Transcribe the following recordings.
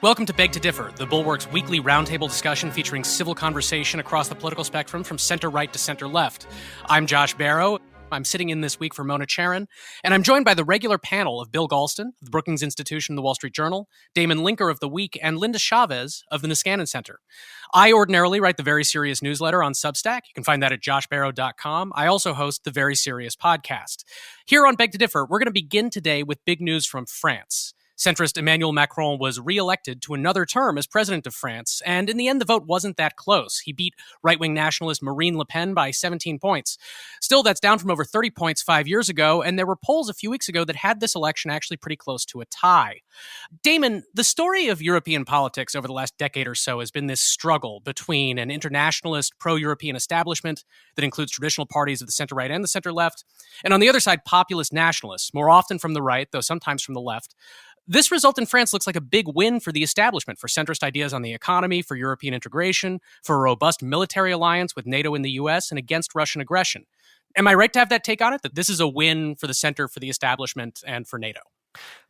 Welcome to Beg to Differ, the Bulwark's weekly roundtable discussion featuring civil conversation across the political spectrum from center-right to center-left. I'm Josh Barro. I'm sitting in this week for Mona Charen, and I'm joined by the regular panel of Bill Galston, of the Brookings Institution and the Wall Street Journal, Damon Linker of The Week, and Linda Chavez of the Niskanen Center. I ordinarily write the Very Serious newsletter on Substack. You can find that at joshbarro.com. I also host the Very Serious podcast. Here on Beg to Differ, we're going to begin today with big news from France. Centrist Emmanuel Macron was re-elected to another term as president of France, and in the end, the vote wasn't that close. He beat right-wing nationalist Marine Le Pen by 17 points. Still, that's down from over 30 points 5 years ago, and there were polls a few weeks ago that had this election actually pretty close to a tie. Damon, the story of European politics over the last decade or so has been this struggle between an internationalist, pro-European establishment that includes traditional parties of the center-right and the center-left, and on the other side, populist nationalists, more often from the right, though sometimes from the left. This result in France looks like a big win for the establishment, for centrist ideas on the economy, for European integration, for a robust military alliance with NATO and the US, and against Russian aggression. Am I right to have that take on it, that this is a win for the center, for the establishment, and for NATO?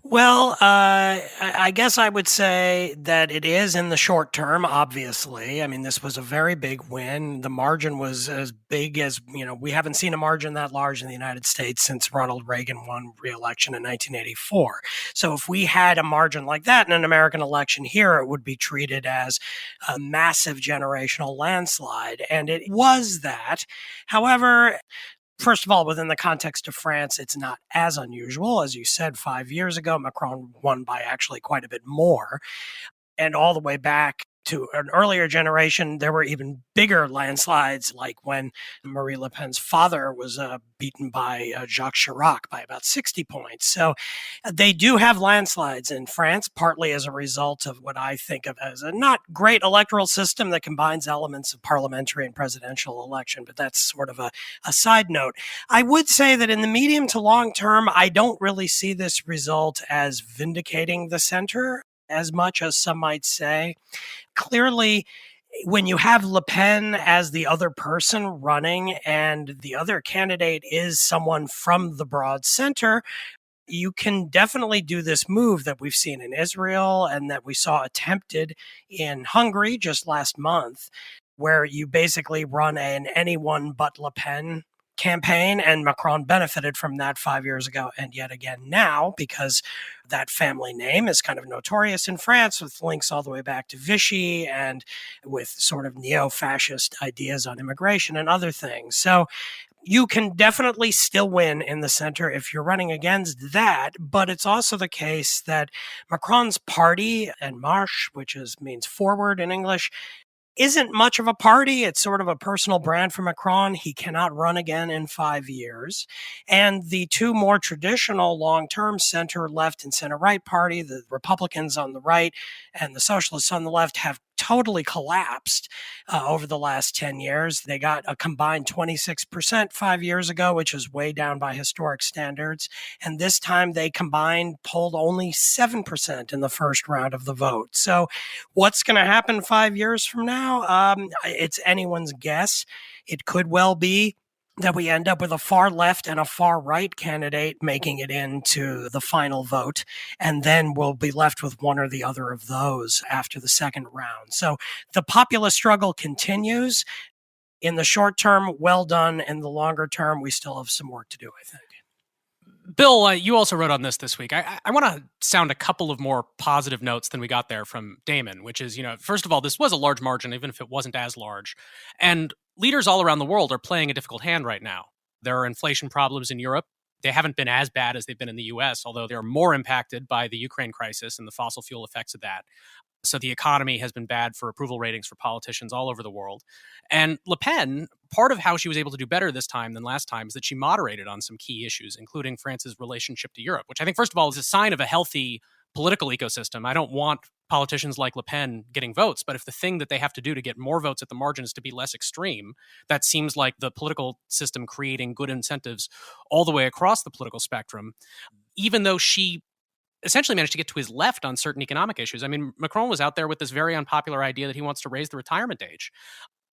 Well, I guess I would say that it is in the short term, obviously. I mean, this was a very big win. The margin was as big as, we haven't seen a margin that large in the United States since Ronald Reagan won re-election in 1984. So if we had a margin like that in an American election here, it would be treated as a massive generational landslide. And it was that. However, first of all, within the context of France, it's not as unusual. As you said, 5 years ago, Macron won by actually quite a bit more. And all the way back to an earlier generation, there were even bigger landslides, like when Marie Le Pen's father was beaten by Jacques Chirac by about 60 points. So they do have landslides in France, partly as a result of what I think of as a not great electoral system that combines elements of parliamentary and presidential election, but that's sort of a side note. I would say that in the medium to long term, I don't really see this result as vindicating the center as much as some might say. Clearly, when you have Le Pen as the other person running and the other candidate is someone from the broad center, you can definitely do this move that we've seen in Israel and that we saw attempted in Hungary just last month, where you basically run an anyone but Le Pen campaign, and Macron benefited from that 5 years ago and yet again now, because that family name is kind of notorious in France with links all the way back to Vichy and with sort of neo-fascist ideas on immigration and other things. So you can definitely still win in the center if you're running against that, but it's also the case that Macron's party, En Marche, which means forward in English, isn't much of a party. It's sort of a personal brand for Macron. He cannot run again in 5 years. And the two more traditional long-term center-left and center-right party, the Republicans on the right and the Socialists on the left, have totally collapsed over the last 10 years. They got a combined 26% 5 years ago, which is way down by historic standards. And this time they combined polled only 7% in the first round of the vote. So what's going to happen 5 years from now? It's anyone's guess. It could well be that we end up with a far left and a far right candidate making it into the final vote, and then we'll be left with one or the other of those after the second round. So the populist struggle continues. In the short term, well done. In the longer term, we still have some work to do, I think. Bill, you also wrote on this week. I want to sound a couple of more positive notes than we got there from Damon, which is, first of all, this was a large margin, even if it wasn't as large. And leaders all around the world are playing a difficult hand right now. There are inflation problems in Europe. They haven't been as bad as they've been in the US, although they're more impacted by the Ukraine crisis and the fossil fuel effects of that. So the economy has been bad for approval ratings for politicians all over the world. And Le Pen, part of how she was able to do better this time than last time is that she moderated on some key issues, including France's relationship to Europe, which I think, first of all, is a sign of a healthy political ecosystem. I don't want politicians like Le Pen getting votes, but if the thing that they have to do to get more votes at the margin is to be less extreme, that seems like the political system creating good incentives all the way across the political spectrum, even though she essentially managed to get to his left on certain economic issues. I mean, Macron was out there with this very unpopular idea that he wants to raise the retirement age.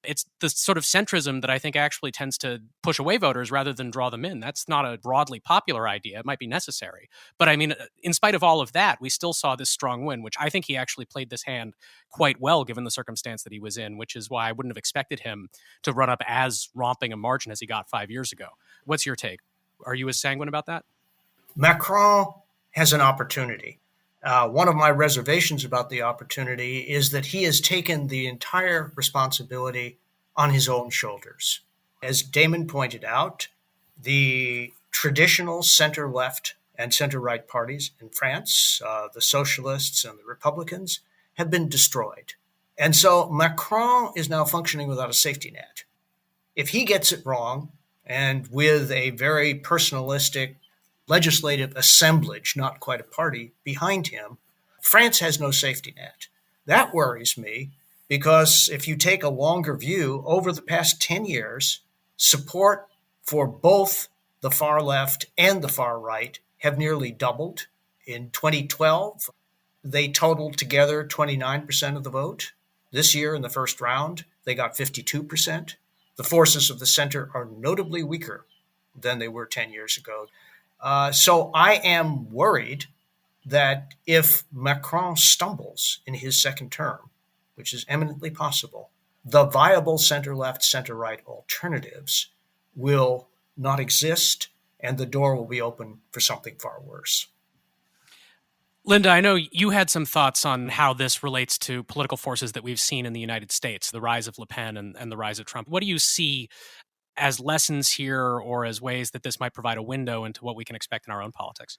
It's the sort of centrism that I think actually tends to push away voters rather than draw them in. That's not a broadly popular idea. It might be necessary. But I mean, in spite of all of that, we still saw this strong win, which I think he actually played this hand quite well given the circumstance that he was in, which is why I wouldn't have expected him to run up as romping a margin as he got 5 years ago. What's your take? Are you as sanguine about that? Macron has an opportunity. One of my reservations about the opportunity is that he has taken the entire responsibility on his own shoulders. As Damon pointed out, the traditional center-left and center-right parties in France, the socialists and the Republicans, have been destroyed. And so Macron is now functioning without a safety net. If he gets it wrong, and with a very personalistic legislative assemblage, not quite a party, behind him, France has no safety net. That worries me because if you take a longer view, over the past 10 years, support for both the far left and the far right have nearly doubled. In 2012, they totaled together 29% of the vote. This year, in the first round, they got 52%. The forces of the center are notably weaker than they were 10 years ago. So I am worried that if Macron stumbles in his second term, which is eminently possible, the viable center-left, center-right alternatives will not exist, and the door will be open for something far worse. Linda, I know you had some thoughts on how this relates to political forces that we've seen in the United States, the rise of Le Pen and the rise of Trump. What do you see as lessons here or as ways that this might provide a window into what we can expect in our own politics?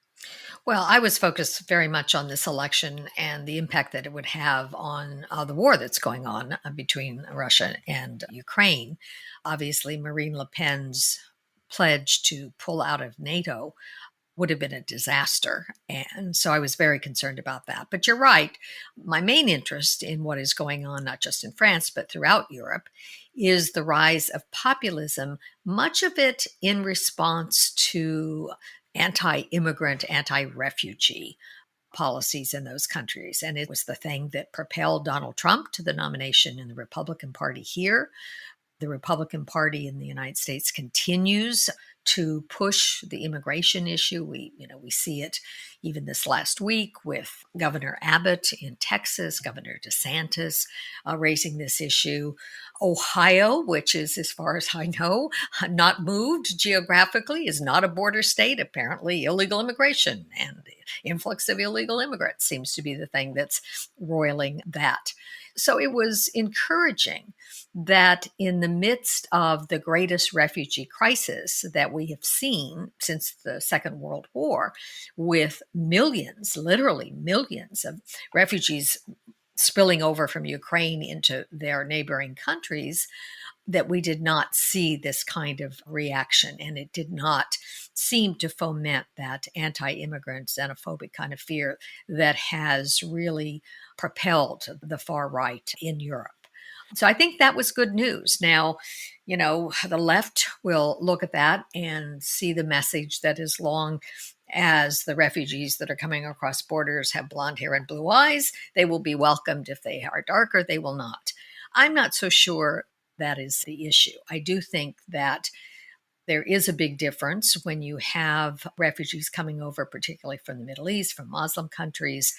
Well, I was focused very much on this election and the impact that it would have on the war that's going on between Russia and Ukraine. Obviously, Marine Le Pen's pledge to pull out of NATO would have been a disaster. And so I was very concerned about that. But you're right. My main interest in what is going on, not just in France, but throughout Europe, is the rise of populism, much of it in response to anti-immigrant, anti-refugee policies in those countries. And it was the thing that propelled Donald Trump to the nomination in the Republican Party here. The Republican Party in the United States continues to push the immigration issue. We see it even this last week with Governor Abbott in Texas, Governor DeSantis raising this issue. Ohio, which is, as far as I know, not moved geographically, is not a border state. Apparently, illegal immigration and the influx of illegal immigrants seems to be the thing that's roiling that. So it was encouraging that in the midst of the greatest refugee crisis that we have seen since the Second World War, with millions, literally millions of refugees spilling over from Ukraine into their neighboring countries, that we did not see this kind of reaction. And it did not seem to foment that anti-immigrant, xenophobic kind of fear that has really propelled the far right in Europe. So I think that was good news. Now, the left will look at that and see the message that as long as the refugees that are coming across borders have blonde hair and blue eyes, they will be welcomed. If they are darker, they will not. I'm not so sure that is the issue. I do think that there is a big difference when you have refugees coming over, particularly from the Middle East, from Muslim countries,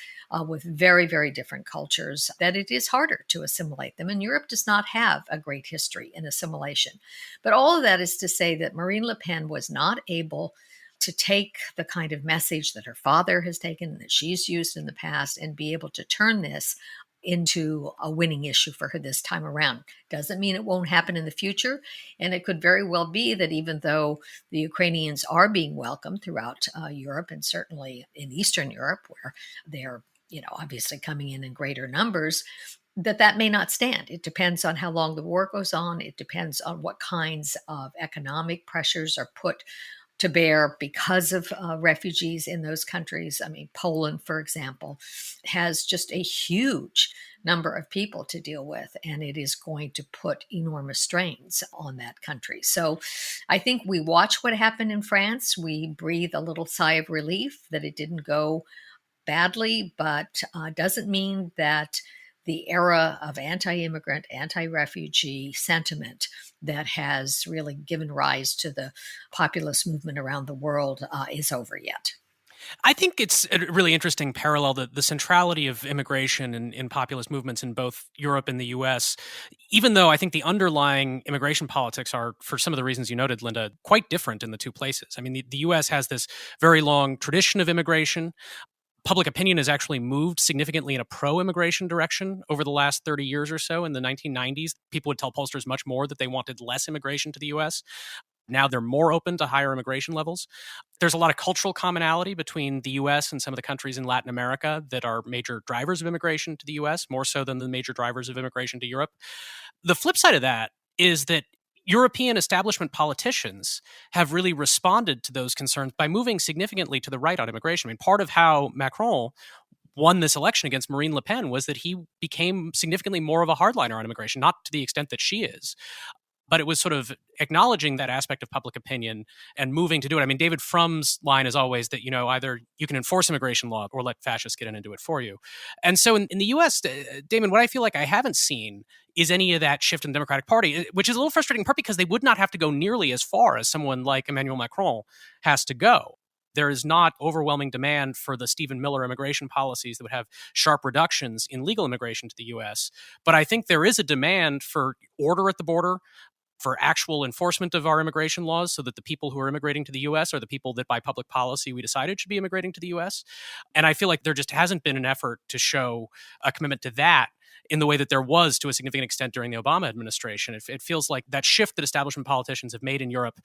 with very, very different cultures, that it is harder to assimilate them. And Europe does not have a great history in assimilation. But all of that is to say that Marine Le Pen was not able to take the kind of message that her father has taken, that she's used in the past, and be able to turn this into a winning issue for her this time around. Doesn't mean it won't happen in the future. And it could very well be that even though the Ukrainians are being welcomed throughout Europe, and certainly in Eastern Europe, where they're obviously coming in greater numbers, that may not stand. It depends on how long the war goes on. It depends on what kinds of economic pressures are put to bear because of refugees in those countries. I mean, Poland, for example, has just a huge number of people to deal with, and it is going to put enormous strains on that country. So I think we watch what happened in France. We breathe a little sigh of relief that it didn't go badly, but doesn't mean that the era of anti-immigrant, anti-refugee sentiment that has really given rise to the populist movement around the world is over yet. I think it's a really interesting parallel, the centrality of immigration in populist movements in both Europe and the US, even though I think the underlying immigration politics are, for some of the reasons you noted, Linda, quite different in the two places. I mean, the US has this very long tradition of immigration. Public opinion has actually moved significantly in a pro-immigration direction over the last 30 years or so. In the 1990s, people would tell pollsters much more that they wanted less immigration to the US. Now they're more open to higher immigration levels. There's a lot of cultural commonality between the US and some of the countries in Latin America that are major drivers of immigration to the US, more so than the major drivers of immigration to Europe. The flip side of that is that European establishment politicians have really responded to those concerns by moving significantly to the right on immigration. I mean, part of how Macron won this election against Marine Le Pen was that he became significantly more of a hardliner on immigration, not to the extent that she is, but it was sort of acknowledging that aspect of public opinion and moving to do it. I mean, David Frum's line is always that, either you can enforce immigration law or let fascists get in and do it for you. And so in the US, Damon, what I feel like I haven't seen is any of that shift in the Democratic Party, which is a little frustrating, in part because they would not have to go nearly as far as someone like Emmanuel Macron has to go. There is not overwhelming demand for the Stephen Miller immigration policies that would have sharp reductions in legal immigration to the US. But I think there is a demand for order at the border, for actual enforcement of our immigration laws so that the people who are immigrating to the US are the people that by public policy we decided should be immigrating to the US. And I feel like there just hasn't been an effort to show a commitment to that in the way that there was to a significant extent during the Obama administration. It feels like that shift that establishment politicians have made in Europe,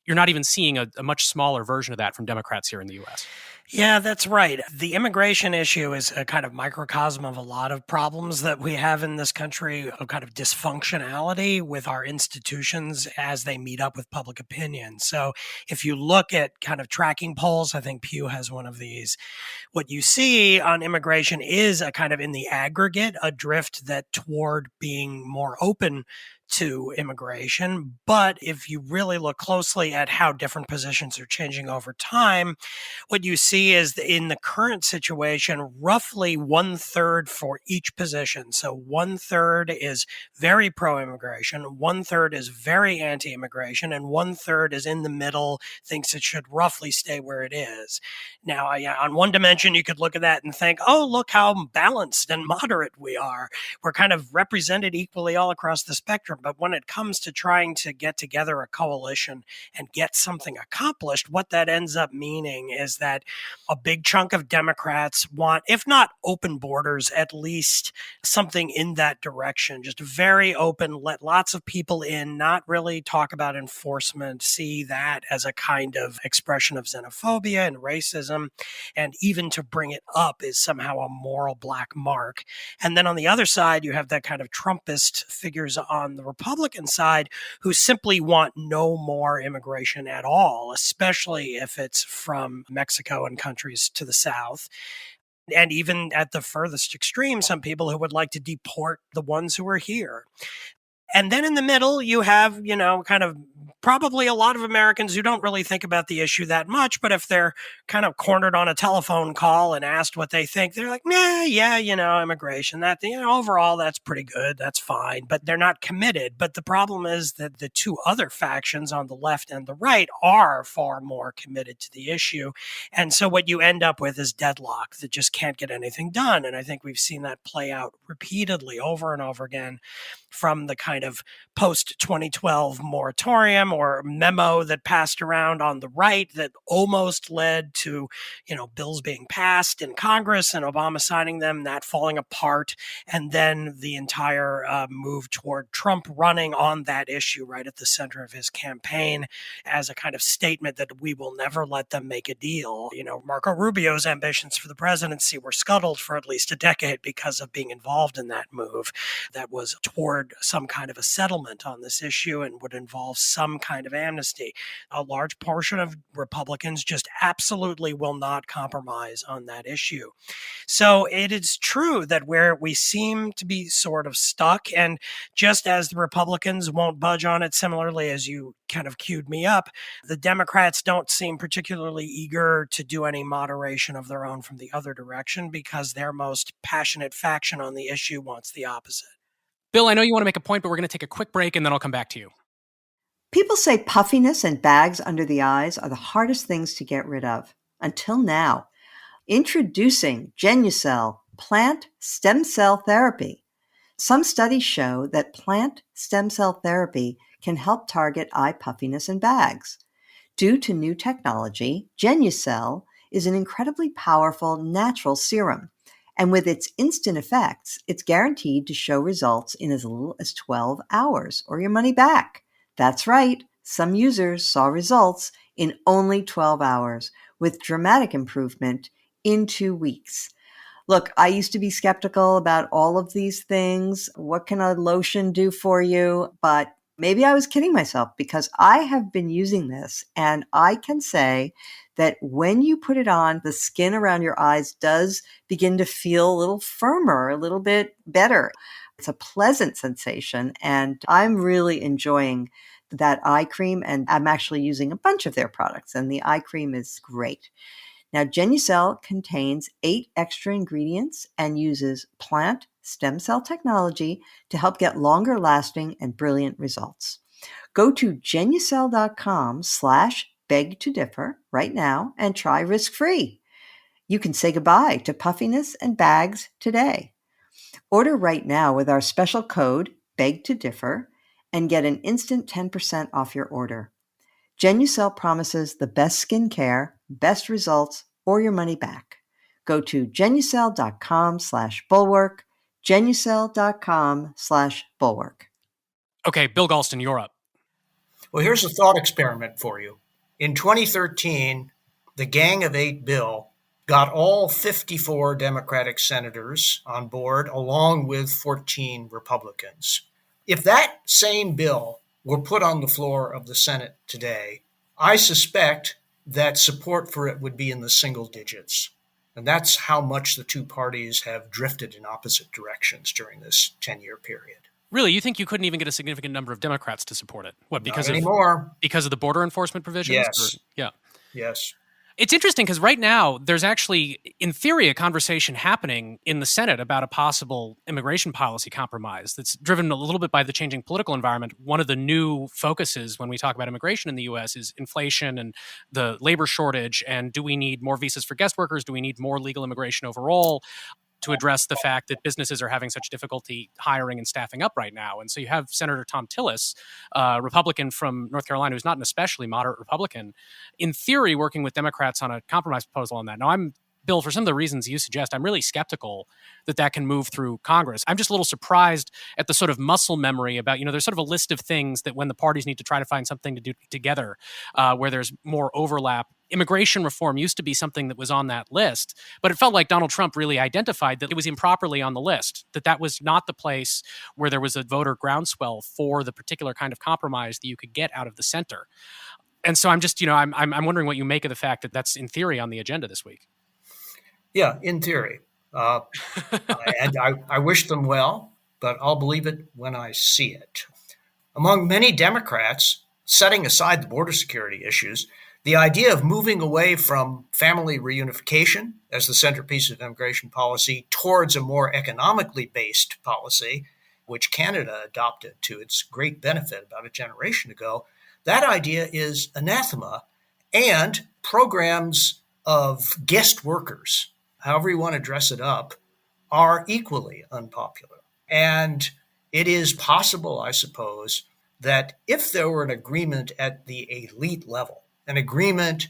you're not even seeing a much smaller version of that from Democrats here in the US. Yeah, that's right. The immigration issue is a kind of microcosm of a lot of problems that we have in this country, a kind of dysfunctionality with our institutions as they meet up with public opinion. So if you look at kind of tracking polls, I think Pew has one of these. What you see on immigration is a kind of in the aggregate, a drift that toward being more open to immigration. But if you really look closely at how different positions are changing over time, what you see is in the current situation, roughly 1/3 for each position. So 1/3 is very pro-immigration, 1/3 is very anti-immigration, and 1/3 is in the middle, thinks it should roughly stay where it is. Now, on one dimension, you could look at that and think, oh, look how balanced and moderate we are. We're kind of represented equally all across the spectrum. But when it comes to trying to get together a coalition and get something accomplished, what that ends up meaning is that a big chunk of Democrats want, if not open borders, at least something in that direction. Just very open, let lots of people in, not really talk about enforcement, see that as a kind of expression of xenophobia and racism. And even to bring it up is somehow a moral black mark. And then on the other side, you have that kind of Trumpist figures on the Republican side who simply want no more immigration at all, especially if it's from Mexico and countries to the south. And even at the furthest extreme, some people who would like to deport the ones who are here. And then in the middle, you have, kind of probably a lot of Americans who don't really think about the issue that much. But if they're kind of cornered on a telephone call and asked what they think, they're like, nah, yeah, immigration, that, overall, that's pretty good. That's fine. But they're not committed. But the problem is that the two other factions on the left and the right are far more committed to the issue. And so what you end up with is deadlock that just can't get anything done. And I think we've seen that play out repeatedly over and over again from the kind of post-2012 moratorium or memo that passed around on the right that almost led to, bills being passed in Congress and Obama signing them, that falling apart, and then the entire move toward Trump running on that issue right at the center of his campaign as a kind of statement that we will never let them make a deal. Marco Rubio's ambitions for the presidency were scuttled for at least a decade because of being involved in that move that was toward toward some kind of a settlement on this issue and would involve some kind of amnesty. A large portion of Republicans just absolutely will not compromise on that issue. So it is true that where we seem to be sort of stuck, and just as the Republicans won't budge on it, similarly as you kind of queued me up, the Democrats don't seem particularly eager to do any moderation of their own from the other direction because their most passionate faction on the issue wants the opposite. Bill, I know you want to make a point, but we're going to take a quick break and then I'll come back to you. People say puffiness and bags under the eyes are the hardest things to get rid of. Until now. Introducing Genucel, plant stem cell therapy. Some studies show that plant stem cell therapy can help target eye puffiness and bags. Due to new technology, Genucel is an incredibly powerful natural serum. And with its instant effects, it's guaranteed to show results in as little as 12 hours or your money back. That's right. Some users saw results in only 12 hours with dramatic improvement in 2 weeks. Look, I used to be skeptical about all of these things. What can a lotion do for you? But maybe I was kidding myself because I have been using this and I can say that when you put it on, the skin around your eyes does begin to feel a little firmer, a little bit better. It's a pleasant sensation and I'm really enjoying that eye cream, and I'm actually using a bunch of their products and the eye cream is great. Now, Genucel contains 8 extra ingredients and uses plant stem cell technology to help get longer lasting and brilliant results. Go to Genucel.com/beg-to-differ right now and try risk-free. You can say goodbye to puffiness and bags today. Order right now with our special code BEG-to-differ and get an instant 10% off your order. Genucel promises the best skincare, best results, or your money back. Go to Genucel.com/bulwark, Genucel.com/bulwark. Okay, Bill Galston, you're up. Well, here's a thought experiment for you. In 2013, the Gang of Eight bill got all 54 Democratic senators on board, along with 14 Republicans. If that same bill were put on the floor of the Senate today, I suspect that support for it would be in the single digits. And that's how much the two parties have drifted in opposite directions during this 10-year period. Really, you think you couldn't even get a significant number of Democrats to support it? What, because Not anymore. Because of the border enforcement provisions? Yes. Yeah. Yes. It's interesting because right now there's actually, in theory, a conversation happening in the Senate about a possible immigration policy compromise that's driven a little bit by the changing political environment. One of the new focuses when we talk about immigration in the U.S. is inflation and the labor shortage. And do we need more visas for guest workers? Do we need more legal immigration overall to address the fact that businesses are having such difficulty hiring and staffing up right now? And so you have Senator Tom Tillis, a Republican from North Carolina, who's not an especially moderate Republican, in theory working with Democrats on a compromise proposal on that. Now, Bill, for some of the reasons you suggest, I'm really skeptical that that can move through Congress. I'm just a little surprised at the sort of muscle memory about, there's sort of a list of things that when the parties need to try to find something to do together where there's more overlap. Immigration reform used to be something that was on that list, but it felt like Donald Trump really identified that it was improperly on the list, that was not the place where there was a voter groundswell for the particular kind of compromise that you could get out of the center. And so I'm just, I'm wondering what you make of the fact that that's in theory on the agenda this week. Yeah, in theory. And I wish them well, but I'll believe it when I see it. Among many Democrats, setting aside the border security issues, the idea of moving away from family reunification as the centerpiece of immigration policy towards a more economically based policy, which Canada adopted to its great benefit about a generation ago, that idea is anathema. And programs of guest workers, however you want to dress it up, are equally unpopular. And it is possible, I suppose, that if there were an agreement at the elite level, an agreement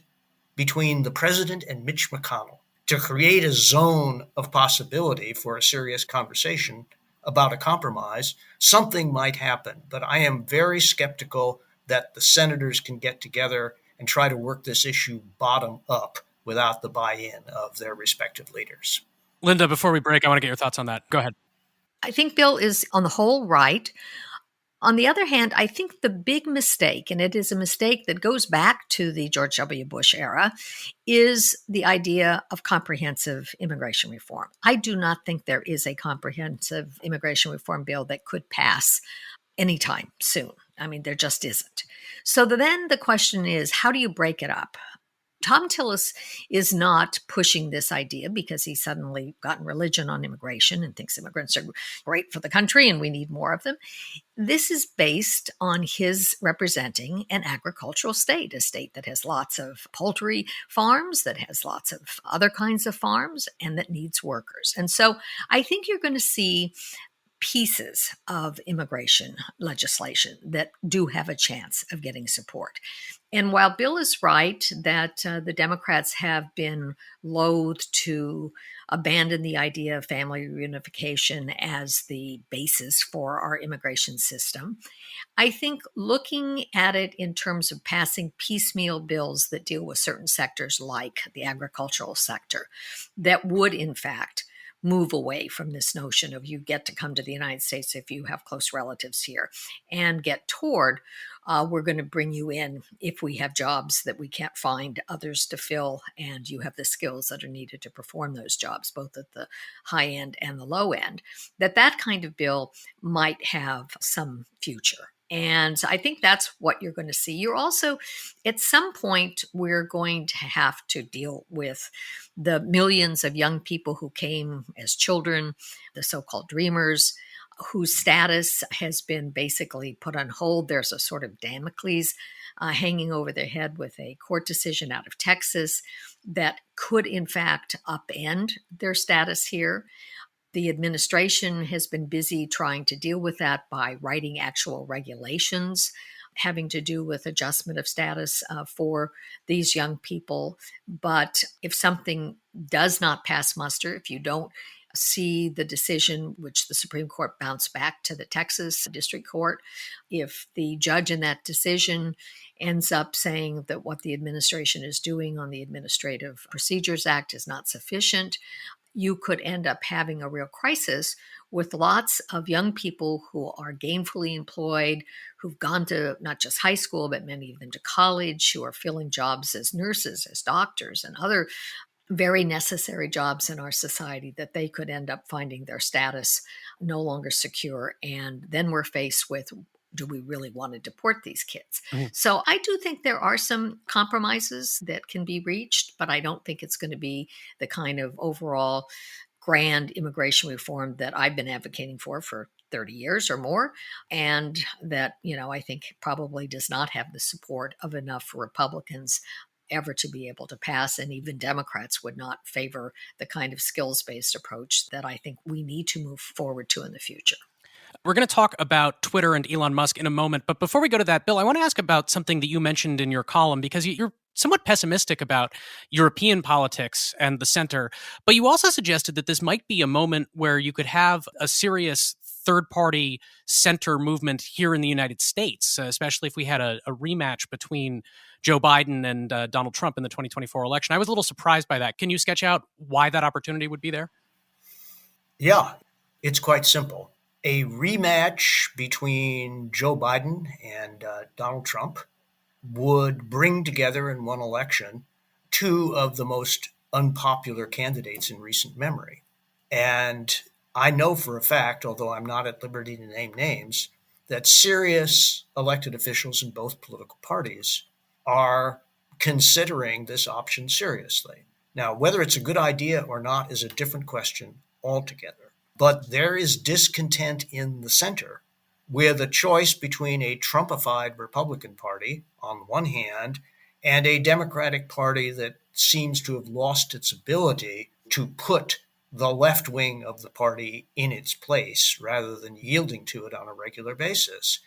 between the president and Mitch McConnell to create a zone of possibility for a serious conversation about a compromise, something might happen. But I am very skeptical that the senators can get together and try to work this issue bottom up without the buy-in of their respective leaders. Linda, before we break, I want to get your thoughts on that. Go ahead. I think Bill is on the whole right. On the other hand, I think the big mistake, and it is a mistake that goes back to the George W. Bush era, is the idea of comprehensive immigration reform. I do not think there is a comprehensive immigration reform bill that could pass anytime soon. I mean, there just isn't. So then the question is, how do you break it up? Tom Tillis is not pushing this idea because he's suddenly gotten religion on immigration and thinks immigrants are great for the country and we need more of them. This is based on his representing an agricultural state, a state that has lots of poultry farms, that has lots of other kinds of farms, and that needs workers. And so I think you're going to see pieces of immigration legislation that do have a chance of getting support. And while Bill is right that the Democrats have been loath to abandon the idea of family reunification as the basis for our immigration system, I think looking at it in terms of passing piecemeal bills that deal with certain sectors like the agricultural sector, that would in fact move away from this notion of you get to come to the United States if you have close relatives here, and get toward we're going to bring you in if we have jobs that we can't find others to fill, and you have the skills that are needed to perform those jobs, both at the high end and the low end, that kind of bill might have some future. And I think that's what you're going to see. You're also, at some point, we're going to have to deal with the millions of young people who came as children, the so-called dreamers, whose status has been basically put on hold. There's a sort of Damocles hanging over their head with a court decision out of Texas that could, in fact, upend their status here. The administration has been busy trying to deal with that by writing actual regulations having to do with adjustment of status for these young people. But if something does not pass muster, if you don't see the decision which the Supreme Court bounced back to the Texas District Court, if the judge in that decision ends up saying that what the administration is doing on the Administrative Procedures Act is not sufficient, you could end up having a real crisis with lots of young people who are gainfully employed, who've gone to not just high school, but many of them to college, who are filling jobs as nurses, as doctors, and other very necessary jobs in our society, that they could end up finding their status no longer secure. And then we're faced with, do we really want to deport these kids? Mm-hmm. So I do think there are some compromises that can be reached, but I don't think it's going to be the kind of overall grand immigration reform that I've been advocating for 30 years or more. And that, I think probably does not have the support of enough Republicans ever to be able to pass. And even Democrats would not favor the kind of skills-based approach that I think we need to move forward to in the future. We're going to talk about Twitter and Elon Musk in a moment. But before we go to that, Bill, I want to ask about something that you mentioned in your column, because you're somewhat pessimistic about European politics and the center. But you also suggested that this might be a moment where you could have a serious third-party center movement here in the United States, especially if we had a rematch between Joe Biden and Donald Trump in the 2024 election. I was a little surprised by that. Can you sketch out why that opportunity would be there? Yeah, it's quite simple. A rematch between Joe Biden and Donald Trump would bring together in one election two of the most unpopular candidates in recent memory. And I know for a fact, although I'm not at liberty to name names, that serious elected officials in both political parties are considering this option seriously. Now, whether it's a good idea or not is a different question altogether. But there is discontent in the center with a choice between a Trumpified Republican Party on the one hand and a Democratic Party that seems to have lost its ability to put the left wing of the party in its place rather than yielding to it on a regular basis.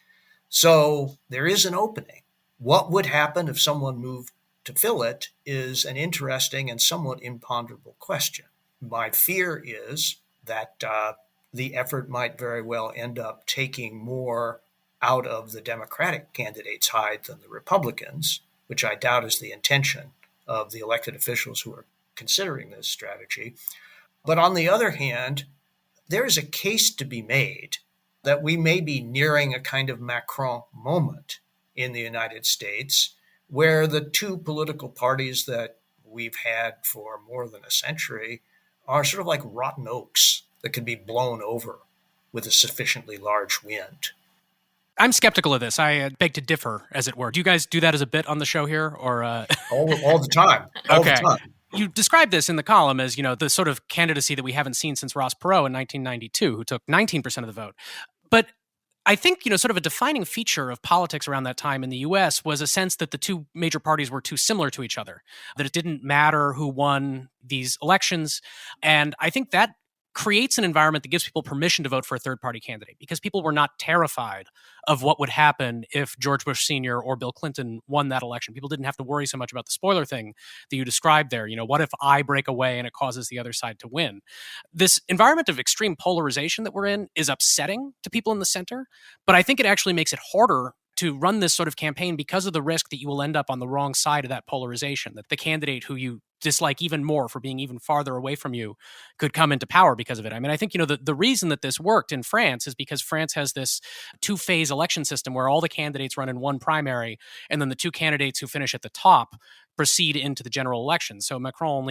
So there is an opening. What would happen if someone moved to fill it is an interesting and somewhat imponderable question. My fear is that the effort might very well end up taking more out of the Democratic candidate's hide than the Republicans, which I doubt is the intention of the elected officials who are considering this strategy. But on the other hand, there is a case to be made that we may be nearing a kind of Macron moment in the United States, where the two political parties that we've had for more than a century are sort of like rotten oaks that can be blown over with a sufficiently large wind. I'm skeptical of this. I beg to differ, as it were. Do you guys do that as a bit on the show here, or all the time? All the time. You described this in the column as, the sort of candidacy that we haven't seen since Ross Perot in 1992, who took 19% of the vote. But I think, sort of a defining feature of politics around that time in the US was a sense that the two major parties were too similar to each other, that it didn't matter who won these elections. And I think that creates an environment that gives people permission to vote for a third-party candidate, because people were not terrified of what would happen if George Bush Sr. or Bill Clinton won that election. People didn't have to worry so much about the spoiler thing that you described there. What if I break away and it causes the other side to win? This environment of extreme polarization that we're in is upsetting to people in the center, but I think it actually makes it harder to run this sort of campaign because of the risk that you will end up on the wrong side of that polarization, that the candidate who you dislike even more for being even farther away from you could come into power because of it. I mean, I think, the reason that this worked in France is because France has this two-phase election system where all the candidates run in one primary, and then the two candidates who finish at the top proceed into the general election. So Macron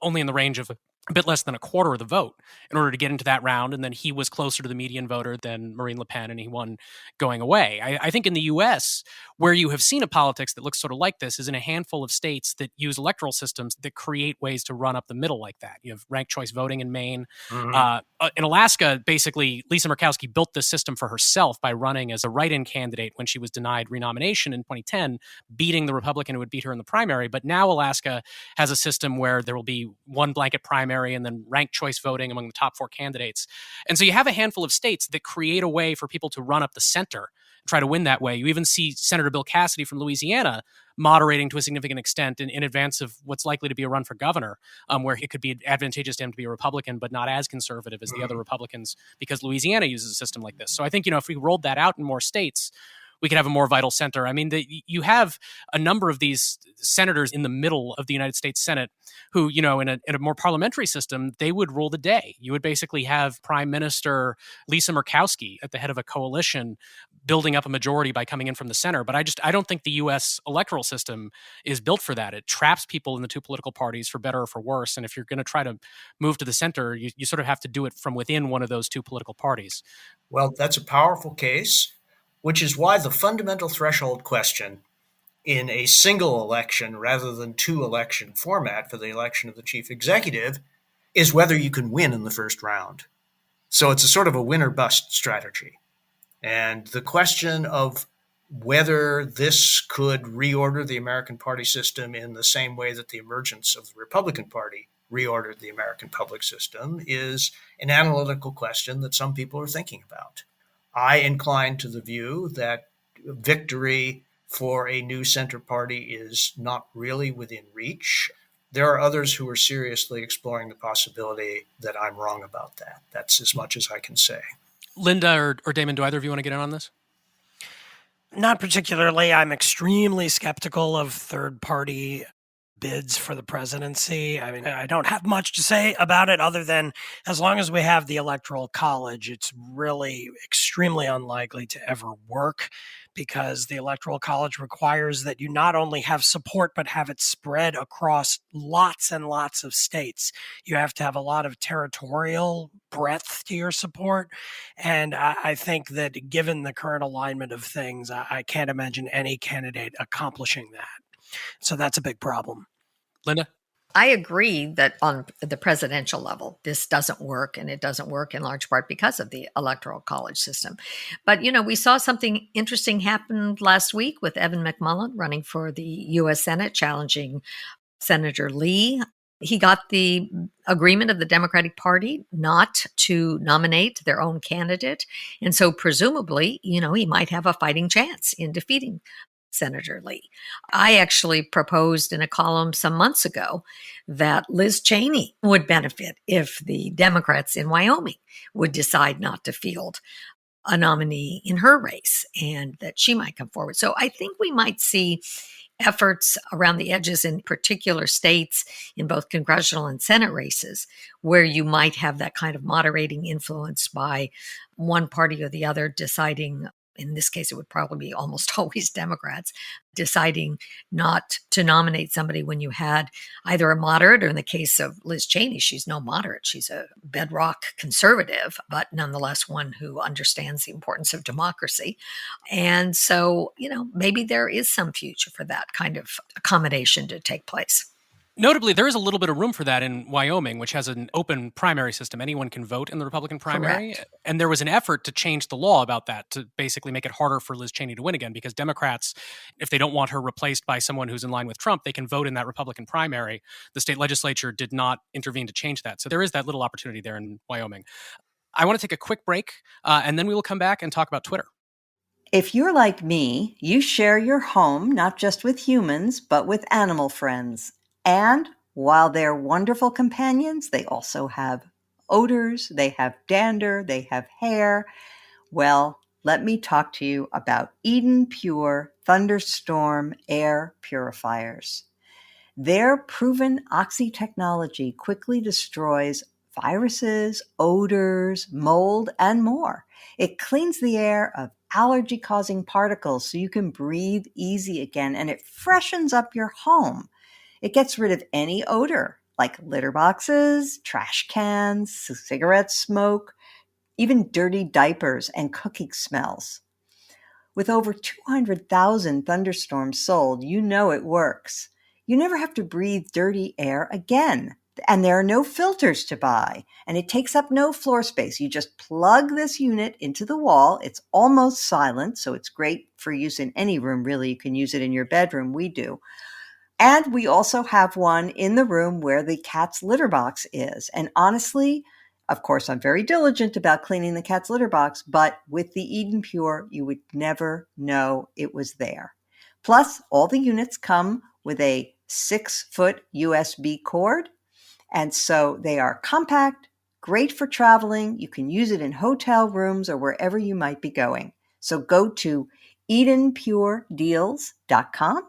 only in the range of a bit less than a quarter of the vote in order to get into that round. And then he was closer to the median voter than Marine Le Pen, and he won going away. I think in the US, where you have seen a politics that looks sort of like this is in a handful of states that use electoral systems that create ways to run up the middle like that. You have ranked choice voting in Maine. In Alaska, basically, Lisa Murkowski built this system for herself by running as a write-in candidate when she was denied renomination in 2010, beating the Republican who would beat her in the primary. But now Alaska has a system where there will be one blanket primary and then ranked choice voting among the top four candidates. And so you have a handful of states that create a way for people to run up the center and try to win that way. You even see Senator Bill Cassidy from Louisiana moderating to a significant extent in advance of what's likely to be a run for governor, where it could be advantageous to him to be a Republican, but not as conservative as the other Republicans, because Louisiana uses a system like this. So I think, if we rolled that out in more states, we could have a more vital center. I mean, you have a number of these senators in the middle of the United States Senate who, in a more parliamentary system, they would rule the day. You would basically have Prime Minister Lisa Murkowski at the head of a coalition building up a majority by coming in from the center. But I don't think the U.S. electoral system is built for that. It traps people in the two political parties for better or for worse. And if you're going to try to move to the center, you sort of have to do it from within one of those two political parties. Well, that's a powerful case, which is why the fundamental threshold question in a single election rather than two election format for the election of the chief executive is whether you can win in the first round. So it's a sort of a win or bust strategy. And the question of whether this could reorder the American party system in the same way that the emergence of the Republican Party reordered the American public system is an analytical question that some people are thinking about. I incline to the view that victory for a new center party is not really within reach. There are others who are seriously exploring the possibility that I'm wrong about that. That's as much as I can say. Linda or Damon, do either of you want to get in on this? Not particularly. I'm extremely skeptical of third-party bids for the presidency. I mean, I don't have much to say about it other than as long as we have the Electoral College, it's really extremely unlikely to ever work, because the Electoral College requires that you not only have support, but have it spread across lots and lots of states. You have to have a lot of territorial breadth to your support. And I think that given the current alignment of things, I can't imagine any candidate accomplishing that. So that's a big problem. Linda? I agree that on the presidential level, this doesn't work, and it doesn't work in large part because of the Electoral College system. But, we saw something interesting happen last week with Evan McMullen running for the U.S. Senate, challenging Senator Lee. He got the agreement of the Democratic Party not to nominate their own candidate. And so presumably, he might have a fighting chance in defeating Senator Lee. I actually proposed in a column some months ago that Liz Cheney would benefit if the Democrats in Wyoming would decide not to field a nominee in her race, and that she might come forward. So I think we might see efforts around the edges in particular states in both congressional and Senate races, where you might have that kind of moderating influence by one party or the other deciding, in this case, it would probably be almost always Democrats, deciding not to nominate somebody when you had either a moderate, or in the case of Liz Cheney, she's no moderate. She's a bedrock conservative, but nonetheless one who understands the importance of democracy. And so, maybe there is some future for that kind of accommodation to take place. Notably, there is a little bit of room for that in Wyoming, which has an open primary system. Anyone can vote in the Republican primary. Correct. And there was an effort to change the law about that to basically make it harder for Liz Cheney to win again, because Democrats, if they don't want her replaced by someone who's in line with Trump, they can vote in that Republican primary. The state legislature did not intervene to change that. So there is that little opportunity there in Wyoming. I want to take a quick break, and then we will come back and talk about Twitter. If you're like me, you share your home not just with humans, but with animal friends. And while they're wonderful companions, they also have odors, they have dander, they have hair. Well, let me talk to you about Eden Pure Thunderstorm air purifiers. Their proven oxy technology quickly destroys viruses, odors, mold, and more. It cleans the air of allergy-causing particles so you can breathe easy again, and it freshens up your home. It gets rid of any odor, like litter boxes, trash cans, cigarette smoke, even dirty diapers and cooking smells. With over 200,000 thunderstorms sold, you know it works. You never have to breathe dirty air again. And there are no filters to buy, and it takes up no floor space. You just plug this unit into the wall. It's almost silent, so it's great for use in any room, really. You can use it in your bedroom. We do. And we also have one in the room where the cat's litter box is. And honestly, of course, I'm very diligent about cleaning the cat's litter box, but with the Eden Pure, you would never know it was there. Plus, all the units come with a 6-foot USB cord. And so they are compact, great for traveling. You can use it in hotel rooms or wherever you might be going. So go to EdenPureDeals.com,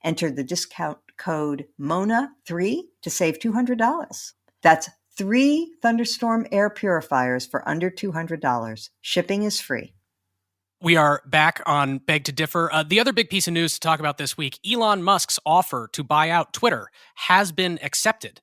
enter the discount code MONA3 to save $200. That's 3 thunderstorm air purifiers for under $200. Shipping is free. We are back on Beg to Differ. The other big piece of news to talk about this week, Elon Musk's offer to buy out Twitter has been accepted.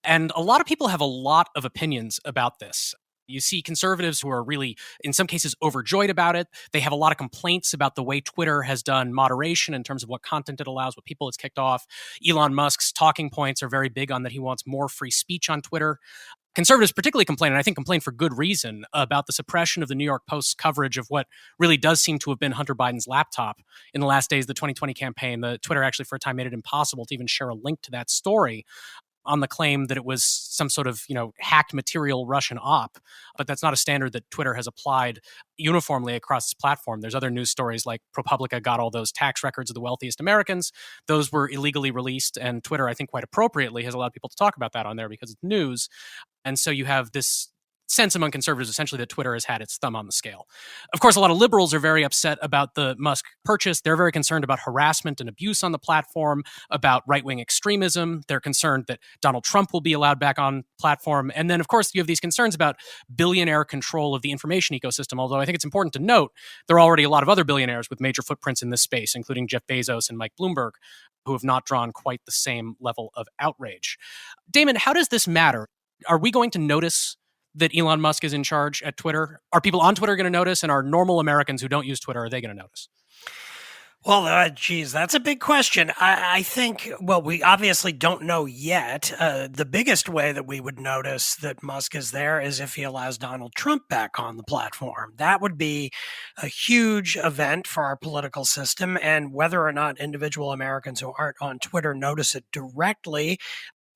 And a lot of people have a lot of opinions about this. You see conservatives who are really, in some cases, overjoyed about it. They have a lot of complaints about the way Twitter has done moderation in terms of what content it allows, what people it's kicked off. Elon Musk's talking points are very big on that he wants more free speech on Twitter. Conservatives particularly complain, and I think complain for good reason, about the suppression of the New York Post's coverage of what really does seem to have been Hunter Biden's laptop in the last days of the 2020 campaign. The Twitter actually for a time made it impossible to even share a link to that story, on the claim that it was some sort of, hacked material Russian op. But that's not a standard that Twitter has applied uniformly across its platform. There's other news stories like ProPublica got all those tax records of the wealthiest Americans. Those were illegally released, and Twitter, I think quite appropriately, has allowed people to talk about that on there because it's news. And so you have this sense among conservatives essentially that Twitter has had its thumb on the scale. Of course, a lot of liberals are very upset about the Musk purchase. They're very concerned about harassment and abuse on the platform, about right-wing extremism. They're concerned that Donald Trump will be allowed back on platform. And then, of course, you have these concerns about billionaire control of the information ecosystem, although I think it's important to note there are already a lot of other billionaires with major footprints in this space, including Jeff Bezos and Mike Bloomberg, who have not drawn quite the same level of outrage. Damon, how does this matter? Are we going to notice that Elon Musk is in charge at Twitter? Are people on Twitter going to notice? And are normal Americans who don't use Twitter, are they going to notice? Well, that's a big question. I think, we obviously don't know yet. The biggest way that we would notice that Musk is there is if he allows Donald Trump back on the platform. That would be a huge event for our political system. And whether or not individual Americans who aren't on Twitter notice it directly,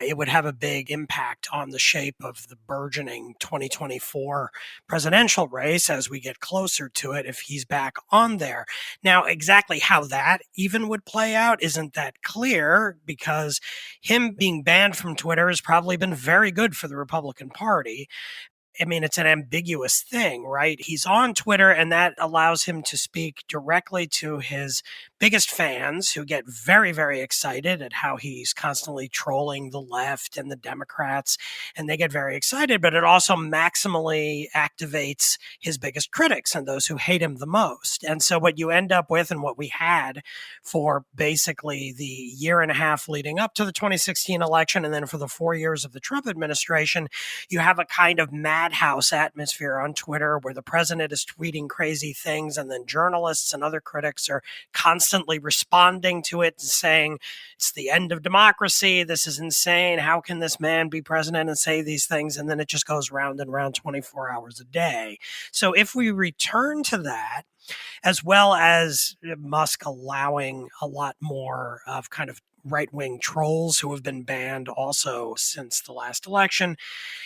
it would have a big impact on the shape of the burgeoning 2024 presidential race as we get closer to it if he's back on there. Now, exactly how that even would play out isn't that clear, because him being banned from Twitter has probably been very good for the Republican Party. I mean, it's an ambiguous thing, right? He's on Twitter, and that allows him to speak directly to his biggest fans who get very, very excited at how he's constantly trolling the left and the Democrats, and they get very excited, but it also maximally activates his biggest critics and those who hate him the most. And so what you end up with, and what we had for basically the year and a half leading up to the 2016 election, and then for the 4 years of the Trump administration, you have a kind of madhouse atmosphere on Twitter where the president is tweeting crazy things, and then journalists and other critics are constantly responding to it and saying, it's the end of democracy. This is insane. How can this man be president and say these things? And then it just goes round and round 24 hours a day. So if we return to that, as well as Musk allowing a lot more of kind of right-wing trolls who have been banned also since the last election,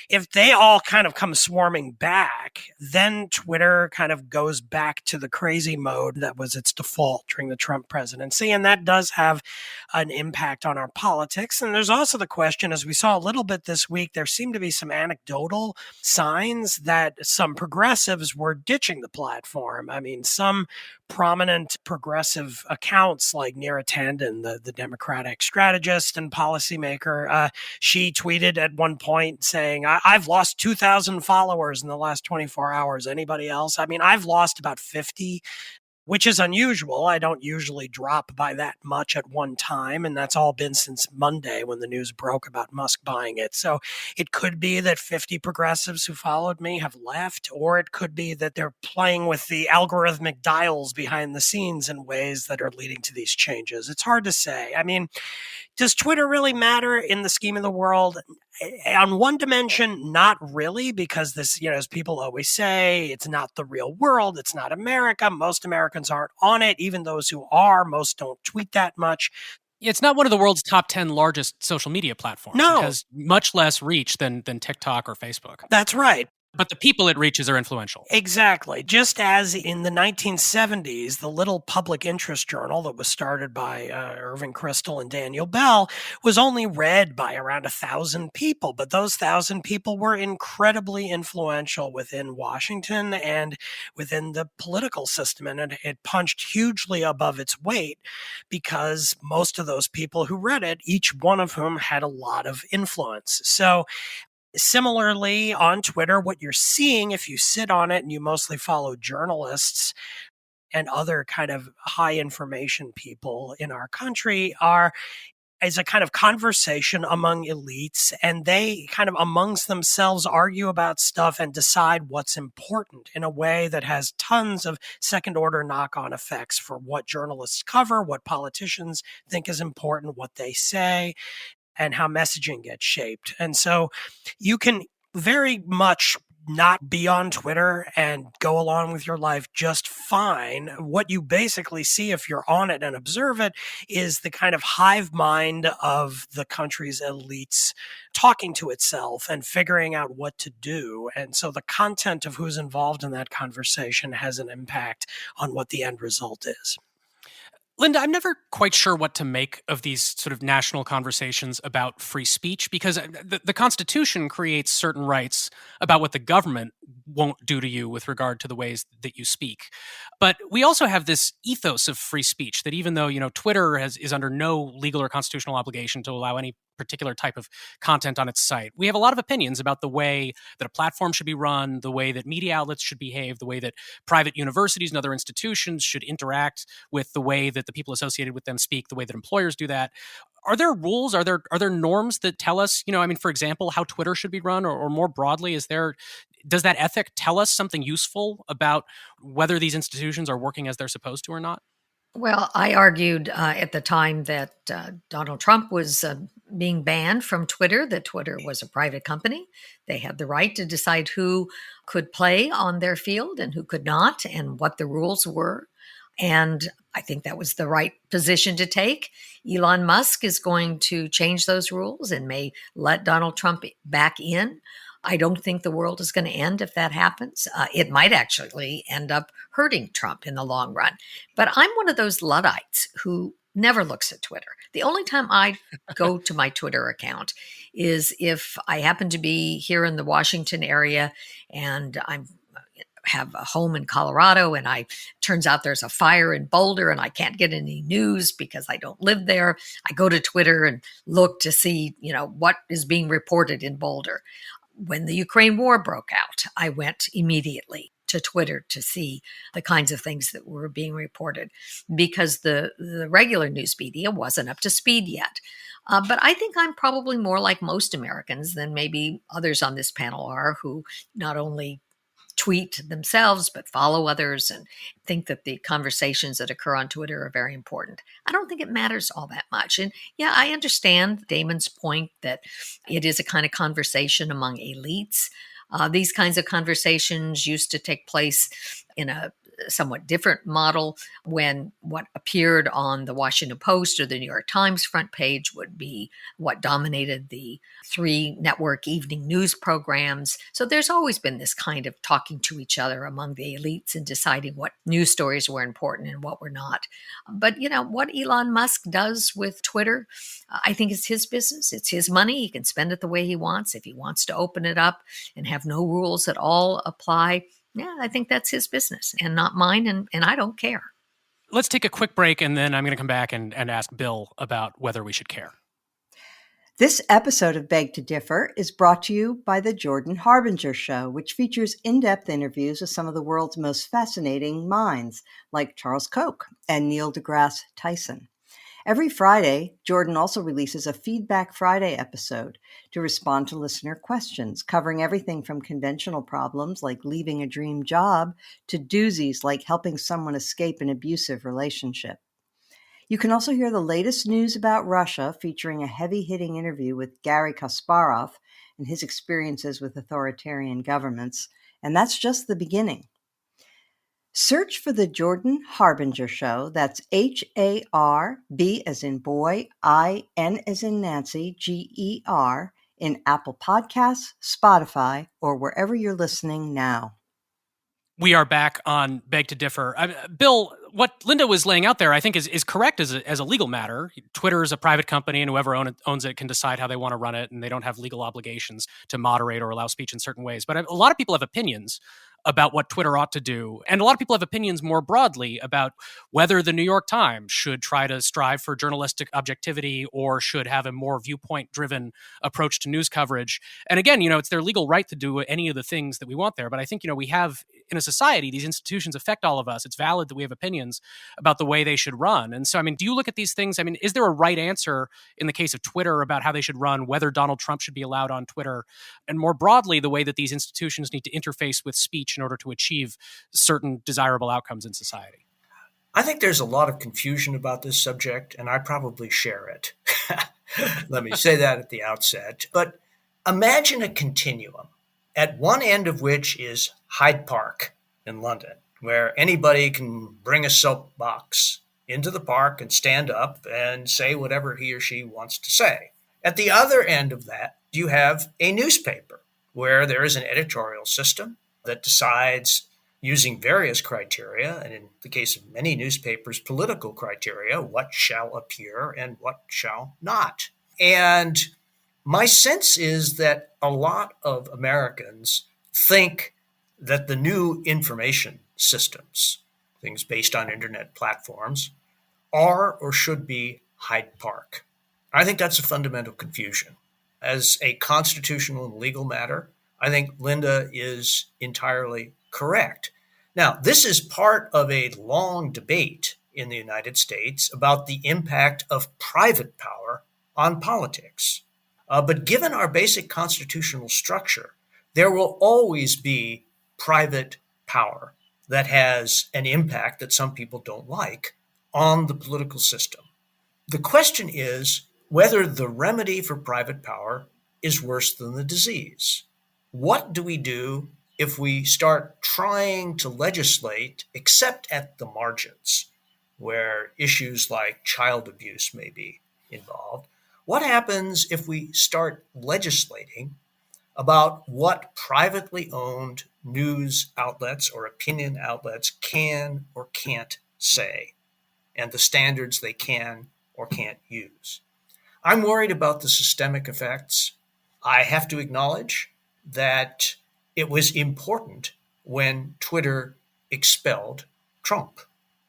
if they all kind of come swarming back, then Twitter kind of goes back to the crazy mode that was its default during the Trump presidency. And that does have an impact on our politics. And there's also the question, as we saw a little bit this week, there seemed to be some anecdotal signs that some progressives were ditching the platform. I mean, some prominent progressive accounts like Neera Tanden, the Democratic strategist and policymaker, she tweeted at one point saying, I've lost 2,000 followers in the last 24 hours. Anybody else? I mean, I've lost about 50, which is unusual. I don't usually drop by that much at one time, and that's all been since Monday when the news broke about Musk buying it. So it could be that 50 progressives who followed me have left, or it could be that they're playing with the algorithmic dials behind the scenes in ways that are leading to these changes. It's hard to say. I mean, does Twitter really matter in the scheme of the world? On one dimension, not really, because this, as people always say, it's not the real world. It's not America. Most Americans aren't on it. Even those who are, most don't tweet that much. It's not one of the world's top 10 largest social media platforms. No. It has much less reach than TikTok or Facebook. That's right. But the people it reaches are influential. Exactly. Just as in the 1970s, the little public interest journal that was started by Irving Kristol and Daniel Bell was only read by around 1,000 people. But those 1,000 people were incredibly influential within Washington and within the political system. And it punched hugely above its weight because most of those people who read it, each one of whom had a lot of influence. So similarly, on Twitter, what you're seeing if you sit on it and you mostly follow journalists and other kind of high information people in our country is a kind of conversation among elites, and they kind of amongst themselves argue about stuff and decide what's important in a way that has tons of second order knock-on effects for what journalists cover, what politicians think is important, what they say, and how messaging gets shaped. And so you can very much not be on Twitter and go along with your life just fine. What you basically see if you're on it and observe it is the kind of hive mind of the country's elites talking to itself and figuring out what to do. And so the content of who's involved in that conversation has an impact on what the end result is. Linda, I'm never quite sure what to make of these sort of national conversations about free speech, because the Constitution creates certain rights about what the government won't do to you with regard to the ways that you speak. But we also have this ethos of free speech that even though, Twitter is under no legal or constitutional obligation to allow any particular type of content on its site, we have a lot of opinions about the way that a platform should be run, the way that media outlets should behave, the way that private universities and other institutions should interact with the way that the people associated with them speak, the way that employers do that. Are there rules? Are there norms that tell us, for example, how Twitter should be run, or more broadly, does that ethic tell us something useful about whether these institutions are working as they're supposed to or not? Well, I argued at the time that Donald Trump was being banned from Twitter, that Twitter was a private company. They had the right to decide who could play on their field and who could not, and what the rules were. And I think that was the right position to take. Elon Musk is going to change those rules and may let Donald Trump back in. I don't think the world is going to end if that happens. It might actually end up hurting Trump in the long run. But I'm one of those Luddites who never looks at Twitter. The only time I go to my Twitter account is if I happen to be here in the Washington area and I'm have a home in Colorado and I turns out there's a fire in Boulder and I can't get any news because I don't live there. I go to Twitter and look to see, what is being reported in Boulder. When the Ukraine war broke out, I went immediately to Twitter to see the kinds of things that were being reported because the regular news media wasn't up to speed yet. But I think I'm probably more like most Americans than maybe others on this panel are, who not only tweet themselves, but follow others and think that the conversations that occur on Twitter are very important. I don't think it matters all that much. And yeah, I understand Damon's point that it is a kind of conversation among elites. These kinds of conversations used to take place in a somewhat different model when what appeared on the Washington Post or the New York Times front page would be what dominated the 3 network evening news programs. So there's always been this kind of talking to each other among the elites and deciding what news stories were important and what were not. But what Elon Musk does with Twitter, I think it's his business. It's his money. He can spend it the way he wants. If he wants to open it up and have no rules at all apply, yeah, I think that's his business and not mine, and I don't care. Let's take a quick break, and then I'm going to come back and ask Bill about whether we should care. This episode of Beg to Differ is brought to you by The Jordan Harbinger Show, which features in-depth interviews with some of the world's most fascinating minds, like Charles Koch and Neil deGrasse Tyson. Every Friday, Jordan also releases a Feedback Friday episode to respond to listener questions, covering everything from conventional problems like leaving a dream job to doozies like helping someone escape an abusive relationship. You can also hear the latest news about Russia, featuring a heavy-hitting interview with Garry Kasparov and his experiences with authoritarian governments, and that's just the beginning. Search for The Jordan Harbinger Show, that's Harb as in boy, IN as in Nancy, GER, in Apple Podcasts, Spotify, or wherever you're listening now. We are back on Beg to Differ. Bill, what Linda was laying out there, I think, is correct as a legal matter. Twitter is a private company, and whoever owns it can decide how they want to run it, and they don't have legal obligations to moderate or allow speech in certain ways. But a lot of people have opinions about what Twitter ought to do. And a lot of people have opinions more broadly about whether the New York Times should try to strive for journalistic objectivity or should have a more viewpoint-driven approach to news coverage. And again, it's their legal right to do any of the things that we want there. But I think, we have, in a society, these institutions affect all of us. It's valid that we have opinions about the way they should run. And so, do you look at these things? Is there a right answer in the case of Twitter about how they should run, whether Donald Trump should be allowed on Twitter, and more broadly, the way that these institutions need to interface with speech in order to achieve certain desirable outcomes in society? I think there's a lot of confusion about this subject, and I probably share it. Let me say that at the outset. But imagine a continuum, at one end of which is Hyde Park in London, where anybody can bring a soapbox into the park and stand up and say whatever he or she wants to say. At the other end of that, you have a newspaper where there is an editorial system that decides, using various criteria, and in the case of many newspapers, political criteria, what shall appear and what shall not. And my sense is that a lot of Americans think that the new information systems, things based on internet platforms, are or should be Hyde Park. I think that's a fundamental confusion. As a constitutional and legal matter, I think Linda is entirely correct. Now, this is part of a long debate in the United States about the impact of private power on politics. But given our basic constitutional structure, there will always be private power that has an impact that some people don't like on the political system. The question is whether the remedy for private power is worse than the disease. What do we do if we start trying to legislate, except at the margins, where issues like child abuse may be involved? What happens if we start legislating about what privately owned news outlets or opinion outlets can or can't say? and the standards they can or can't use. I'm worried about the systemic effects. I have to acknowledge that it was important when Twitter expelled Trump.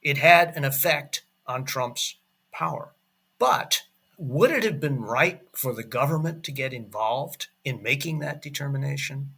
It had an effect on Trump's power. But would it have been right for the government to get involved in making that determination?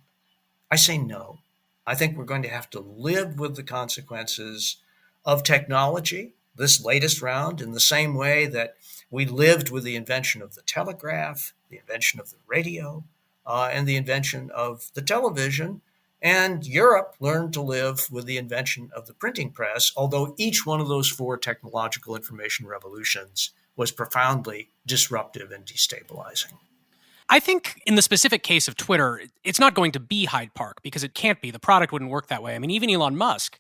I say no. I think we're going to have to live with the consequences of technology, this latest round, in the same way that we lived with the invention of the telegraph, the invention of the radio, and the invention of the television. And Europe learned to live with the invention of the printing press, although each one of those four technological information revolutions was profoundly disruptive and destabilizing. I think in the specific case of Twitter, it's not going to be Hyde Park because it can't be. The product wouldn't work that way. I mean, even Elon Musk,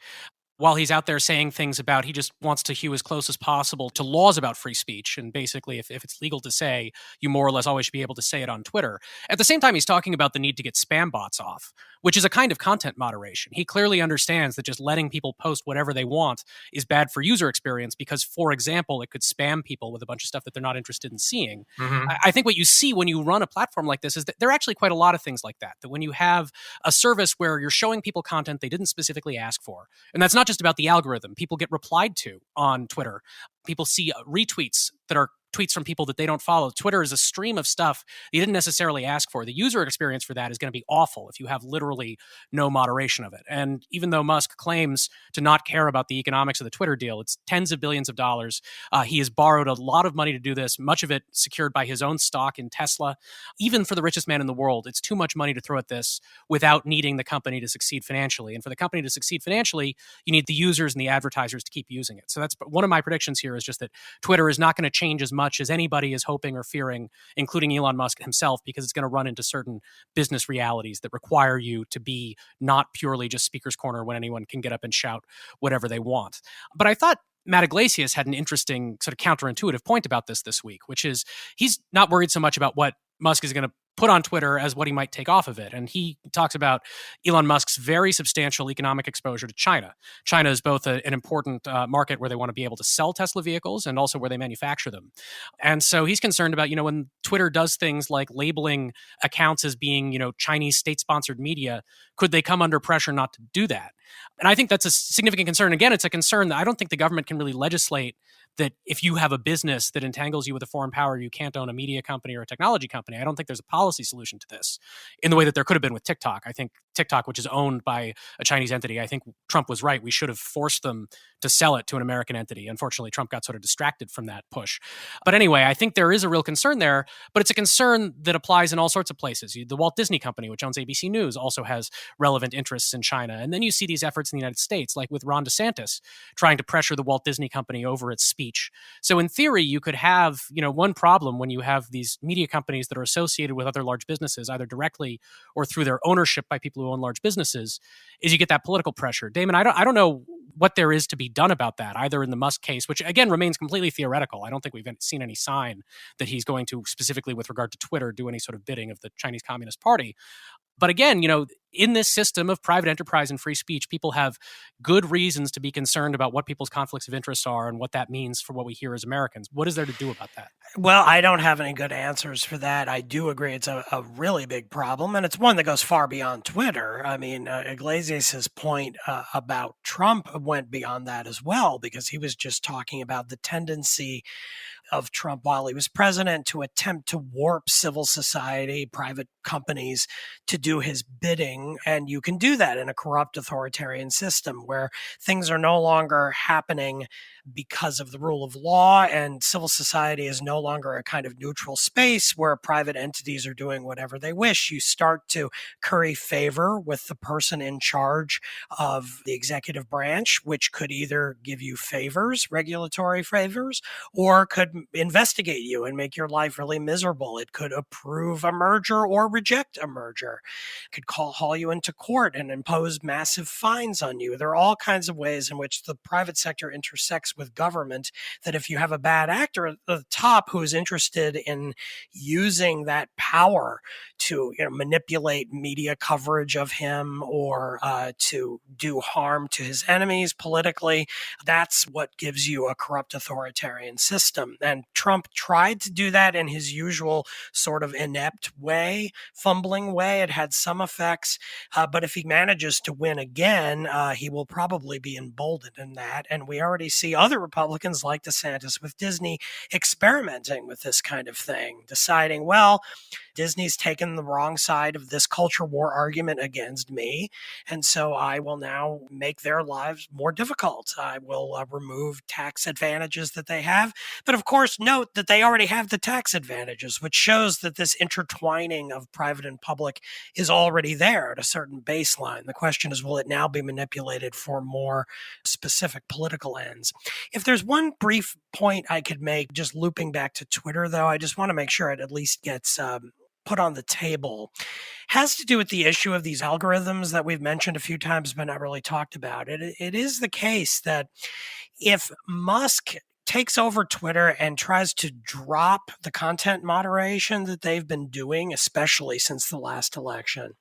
while he's out there saying things about he just wants to hew as close as possible to laws about free speech. And basically, if it's legal to say, you more or less always should be able to say it on Twitter. At the same time, he's talking about the need to get spam bots off, which is a kind of content moderation. He clearly understands that just letting people post whatever they want is bad for user experience because, for example, it could spam people with a bunch of stuff that they're not interested in seeing. Mm-hmm. I think what you see when you run a platform like this is that there are actually quite a lot of things like that. That when you have a service where you're showing people content they didn't specifically ask for, and that's not just about the algorithm. People get replied to on Twitter. People see retweets that are tweets from people that they don't follow. Twitter is a stream of stuff you didn't necessarily ask for. The user experience for that is going to be awful if you have literally no moderation of it. And even though Musk claims to not care about the economics of the Twitter deal, it's tens of billions of dollars. He has borrowed a lot of money to do this, much of it secured by his own stock in Tesla. Even for the richest man in the world, it's too much money to throw at this without needing the company to succeed financially. And for the company to succeed financially, you need the users and the advertisers to keep using it. So that's one of my predictions here is just that Twitter is not going to change as much as anybody is hoping or fearing, including Elon Musk himself, because it's going to run into certain business realities that require you to be not purely just speaker's corner when anyone can get up and shout whatever they want. But I thought Matt Iglesias had an interesting sort of counterintuitive point about this week, which is he's not worried so much about what Musk is going to put on Twitter as what he might take off of it. And he talks about Elon Musk's very substantial economic exposure to China. China is both an important market where they want to be able to sell Tesla vehicles and also where they manufacture them. And so he's concerned about, when Twitter does things like labeling accounts as being, Chinese state-sponsored media, could they come under pressure not to do that? And I think that's a significant concern. Again, it's a concern that I don't think the government can really legislate that if you have a business that entangles you with a foreign power, you can't own a media company or a technology company. I don't think there's a policy solution to this in the way that there could have been with TikTok. I think TikTok, which is owned by a Chinese entity, I think Trump was right. We should have forced them to sell it to an American entity. Unfortunately, Trump got sort of distracted from that push. But anyway, I think there is a real concern there, but it's a concern that applies in all sorts of places. The Walt Disney Company, which owns ABC News, also has relevant interests in China. And then you see these efforts in the United States, like with Ron DeSantis, trying to pressure the Walt Disney Company over its speech. So in theory, you could have, one problem when you have these media companies that are associated with other large businesses, either directly or through their ownership by people who own large businesses, is you get that political pressure. Damon, I don't know what there is to be done about that, either in the Musk case, which again remains completely theoretical. I don't think we've seen any sign that he's going to, specifically with regard to Twitter, do any sort of bidding of the Chinese Communist Party. But again, in this system of private enterprise and free speech, people have good reasons to be concerned about what people's conflicts of interest are and what that means for what we hear as Americans. What is there to do about that? Well, I don't have any good answers for that. I do agree it's a really big problem, and it's one that goes far beyond Twitter. I mean, Iglesias' point about Trump went beyond that as well, because he was just talking about the tendency of Trump while he was president to attempt to warp civil society, private companies to do his bidding. And you can do that in a corrupt authoritarian system where things are no longer happening because of the rule of law, and civil society is no longer a kind of neutral space where private entities are doing whatever they wish. You start to curry favor with the person in charge of the executive branch, which could either give you favors, regulatory favors, or could investigate you and make your life really miserable. It could approve a merger or reject a merger. It could haul you into court and impose massive fines on you. There are all kinds of ways in which the private sector intersects with government, that if you have a bad actor at the top who is interested in using that power to manipulate media coverage of him or to do harm to his enemies politically, that's what gives you a corrupt authoritarian system. And Trump tried to do that in his usual sort of inept way, fumbling way. It had some effects, but if he manages to win again, he will probably be emboldened in that. And we already see other Republicans like DeSantis with Disney experimenting with this kind of thing, deciding, well, Disney's taken the wrong side of this culture war argument against me, and so I will now make their lives more difficult. I will remove tax advantages that they have. But of course, note that they already have the tax advantages, which shows that this intertwining of private and public is already there at a certain baseline. The question is, will it now be manipulated for more specific political ends? If there's one brief point I could make, just looping back to Twitter, though, I just want to make sure it at least gets put on the table, has to do with the issue of these algorithms that we've mentioned a few times but not really talked about. It is the case that if Musk takes over Twitter and tries to drop the content moderation that they've been doing, especially since the last election,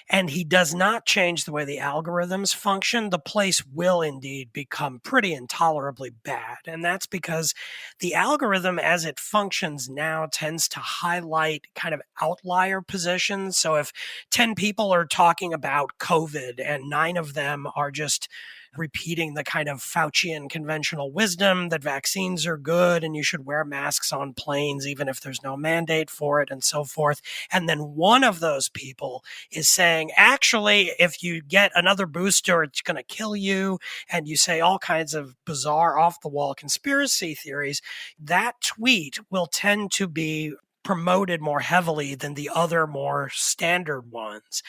and he does not change the way the algorithms function, the place will indeed become pretty intolerably bad. And that's because the algorithm as it functions now tends to highlight kind of outlier positions. So if 10 people are talking about COVID and 9 of them are just repeating the kind of Faucian conventional wisdom that vaccines are good and you should wear masks on planes even if there's no mandate for it and so forth. And then one of those people is saying, actually, if you get another booster, it's going to kill you. And you say all kinds of bizarre off the wall conspiracy theories. That tweet will tend to be promoted more heavily than the other more standard ones.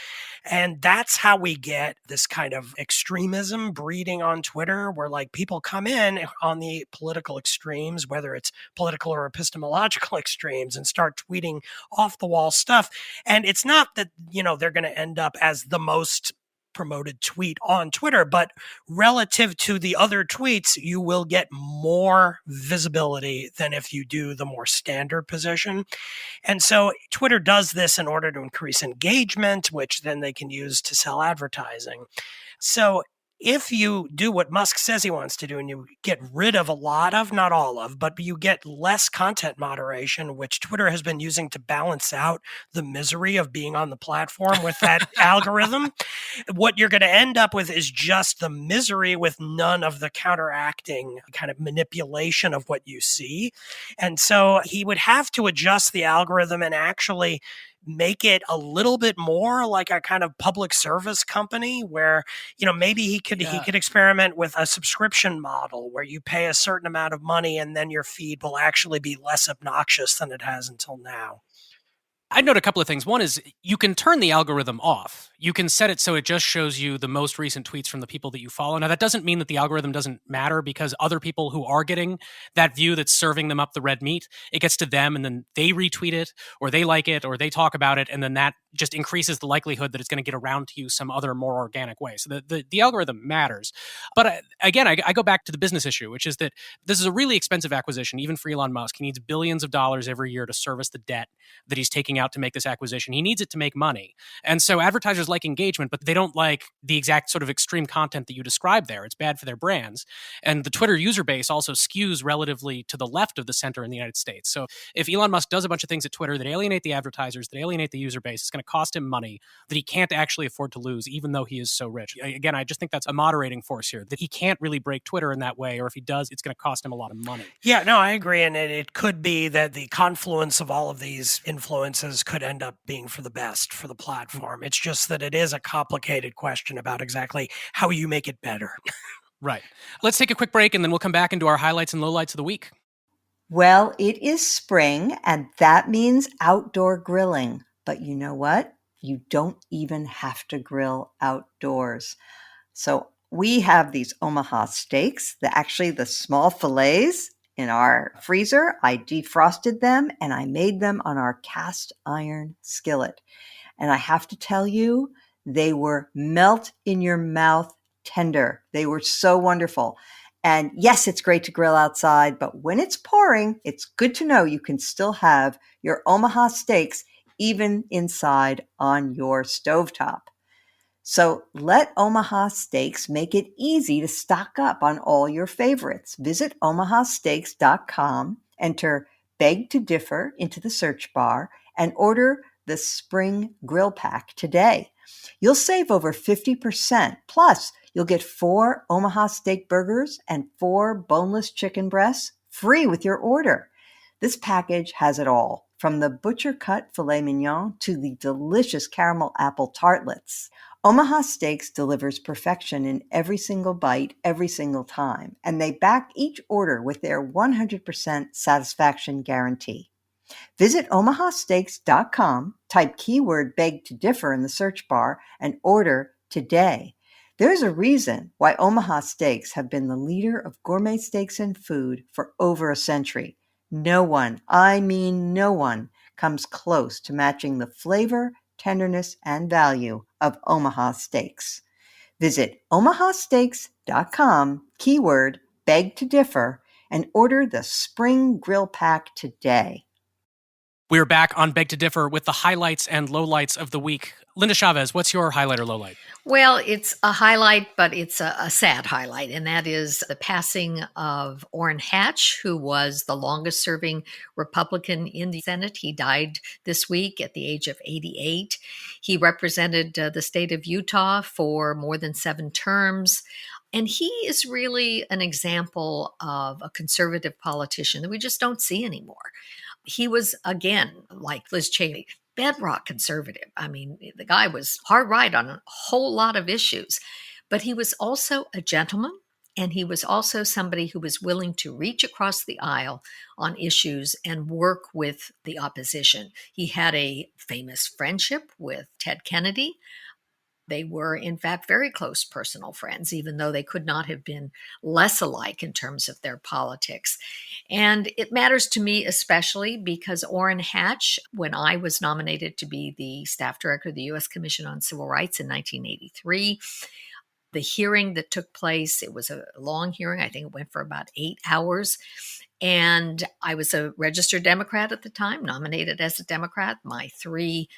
And that's how we get this kind of extremism breeding on Twitter, where like people come in on the political extremes, whether it's political or epistemological extremes, and start tweeting off the wall stuff. And it's not that, they're going to end up as the most promoted tweet on Twitter, but relative to the other tweets, you will get more visibility than if you do the more standard position. And so Twitter does this in order to increase engagement, which then they can use to sell advertising. So if you do what Musk says he wants to do and you get rid of a lot of, not all of, but you get less content moderation, which Twitter has been using to balance out the misery of being on the platform with that algorithm, what you're going to end up with is just the misery with none of the counteracting kind of manipulation of what you see. And so he would have to adjust the algorithm and actually make it a little bit more like a kind of public service company where, maybe he could experiment with a subscription model where you pay a certain amount of money and then your feed will actually be less obnoxious than it has until now. I'd note a couple of things. One is you can turn the algorithm off. You can set it so it just shows you the most recent tweets from the people that you follow. Now, that doesn't mean that the algorithm doesn't matter, because other people who are getting that view that's serving them up the red meat, it gets to them and then they retweet it or they like it or they talk about it. And then that just increases the likelihood that it's going to get around to you some other more organic way. So the algorithm matters. But again, I go back to the business issue, which is that this is a really expensive acquisition, even for Elon Musk. He needs billions of dollars every year to service the debt that he's taking out to make this acquisition. He needs it to make money. And so advertisers like engagement, but they don't like the exact sort of extreme content that you described there. It's bad for their brands. And the Twitter user base also skews relatively to the left of the center in the United States. So if Elon Musk does a bunch of things at Twitter that alienate the advertisers, that alienate the user base, it's going to cost him money that he can't actually afford to lose, even though he is so rich. Again, I just think that's a moderating force here, that he can't really break Twitter in that way, or if he does, it's going to cost him a lot of money. Yeah, no, I agree. And it could be that the confluence of all of these influences could end up being for the best for the platform. It's just that it is a complicated question about exactly how you make it better. Right. Let's take a quick break and then we'll come back into our highlights and lowlights of the week. Well, it is spring, and that means outdoor grilling. But you know what? You don't even have to grill outdoors. So we have these Omaha steaks, the small fillets in our freezer. I defrosted them and I made them on our cast iron skillet. And I have to tell you, they were melt in your mouth tender. They were so wonderful. And yes, it's great to grill outside, but when it's pouring, it's good to know you can still have your Omaha steaks even inside on your stovetop. So let Omaha Steaks make it easy to stock up on all your favorites. Visit omahasteaks.com, enter Beg to Differ into the search bar, and order the Spring Grill Pack today. You'll save over 50%. Plus, you'll get 4 Omaha Steak burgers and 4 boneless chicken breasts free with your order. This package has it all, from the butcher-cut filet mignon to the delicious caramel apple tartlets. Omaha Steaks delivers perfection in every single bite, every single time, and they back each order with their 100% satisfaction guarantee. Visit omahasteaks.com, type keyword beg to differ in the search bar, and order today. There's a reason why Omaha Steaks have been the leader of gourmet steaks and food for over a century. No one, I mean no one, comes close to matching the flavor, tenderness, and value of Omaha Steaks. Visit omahasteaks.com, keyword beg to differ, and order the Spring Grill Pack today. We're back on Beg to Differ with the highlights and lowlights of the week. Linda Chavez, what's your highlight or lowlight? Well, it's a highlight, but it's a sad highlight, and that is the passing of Orrin Hatch, who was the longest serving Republican in the Senate. He died this week at the age of 88. He represented the state of Utah for more than 7 terms. And he is really an example of a conservative politician that we just don't see anymore. He was, again, like Liz Cheney, bedrock conservative. I mean, the guy was hard right on a whole lot of issues, but he was also a gentleman, and he was also somebody who was willing to reach across the aisle on issues and work with the opposition. He had a famous friendship with Ted Kennedy. They were, in fact, very close personal friends, even though they could not have been less alike in terms of their politics. And it matters to me especially because Orrin Hatch, when I was nominated to be the staff director of the U.S. Commission on Civil Rights in 1983, the hearing that took place, it was a long hearing. I think it went for about 8 hours. And I was a registered Democrat at the time, nominated as a Democrat. My 3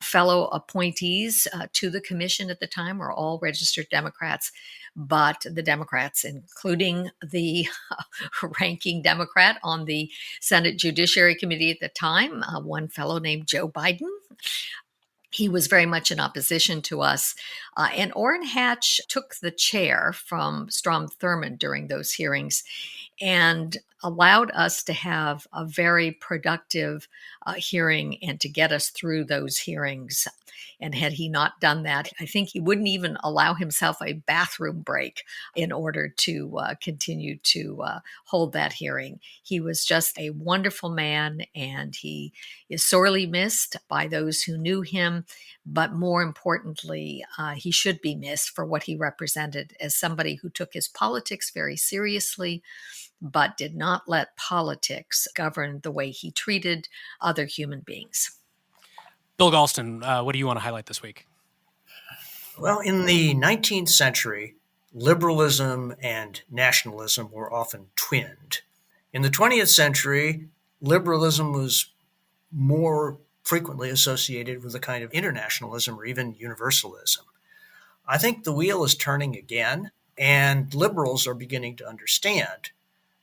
fellow appointees to the commission at the time were all registered Democrats, but the Democrats, including the ranking Democrat on the Senate Judiciary Committee at the time, one fellow named Joe Biden, he was very much in opposition to us. And Orrin Hatch took the chair from Strom Thurmond during those hearings and allowed us to have a very productive hearing and to get us through those hearings. And had he not done that, I think he wouldn't even allow himself a bathroom break in order to continue to hold that hearing. He was just a wonderful man, and he is sorely missed by those who knew him. But more importantly, he should be missed for what he represented as somebody who took his politics very seriously, but did not let politics govern the way he treated other human beings. Bill Galston, what do you want to highlight this week? Well, in the 19th century, liberalism and nationalism were often twinned. In the 20th century, liberalism was more frequently associated with a kind of internationalism or even universalism. I think the wheel is turning again, and liberals are beginning to understand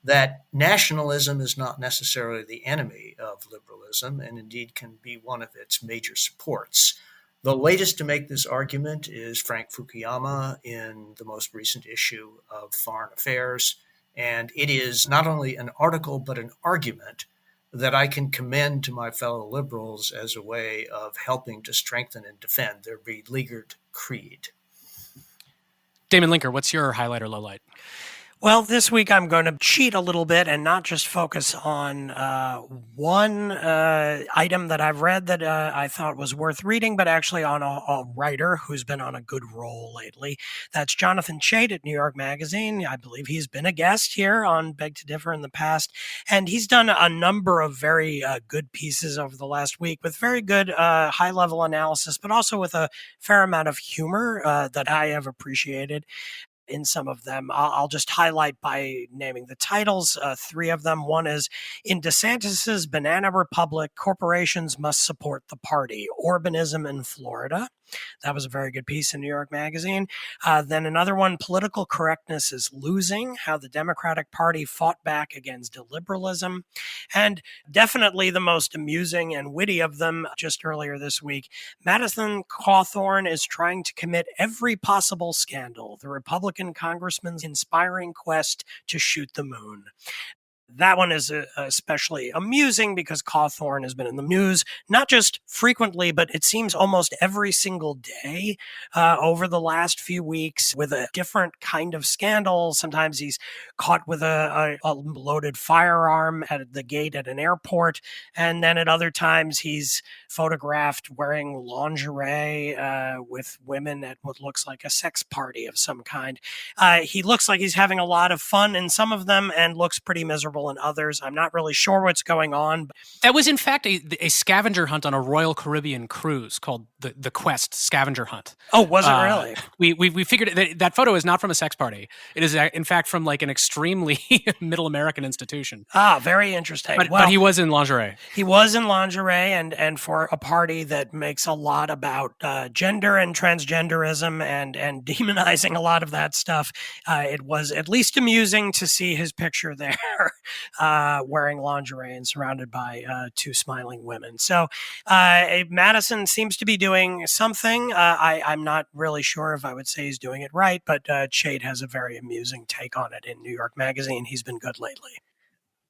that nationalism is not necessarily the enemy of liberalism and indeed can be one of its major supports. The latest to make this argument is Frank Fukuyama in the most recent issue of Foreign Affairs, and it is not only an article but an argument that I can commend to my fellow liberals as a way of helping to strengthen and defend their beleaguered creed. Damon Linker, what's your highlight or lowlight? Well, this week I'm going to cheat a little bit and not just focus on one item that I've read that I thought was worth reading, but actually on a writer who's been on a good roll lately. That's Jonathan Chait at New York Magazine. I believe he's been a guest here on Beg to Differ in the past, and he's done a number of very good pieces over the last week with very good high-level analysis, but also with a fair amount of humor that I have appreciated. in some of them. I'll just highlight by naming the titles, 3 of them. One is, in DeSantis's Banana Republic, corporations must support the party. Urbanism in Florida. That was a very good piece in New York Magazine. Then another one, political correctness is losing, how the Democratic Party fought back against illiberalism. And definitely the most amusing and witty of them, just earlier this week, Madison Cawthorn is trying to commit every possible scandal, the Republican congressman's inspiring quest to shoot the moon. That one is especially amusing because Cawthorn has been in the news, not just frequently, but it seems almost every single day over the last few weeks with a different kind of scandal. Sometimes he's caught with a loaded firearm at the gate at an airport. And then at other times he's photographed wearing lingerie with women at what looks like a sex party of some kind. He looks like he's having a lot of fun in some of them and looks pretty miserable in others. I'm not really sure what's going on. That was, in fact, a scavenger hunt on a Royal Caribbean cruise called the Quest Scavenger Hunt. Oh, was it really? We figured that photo is not from a sex party. It is, in fact, from like an extremely middle American institution. Very interesting. But he was in lingerie. He was in lingerie, and for a party that makes a lot about gender and transgenderism and demonizing a lot of that stuff, it was at least amusing to see his picture there. Wearing lingerie and surrounded by 2 smiling women. So Madison seems to be doing something. I'm not really sure if I would say he's doing it right, but Chade has a very amusing take on it in New York Magazine. He's been good lately.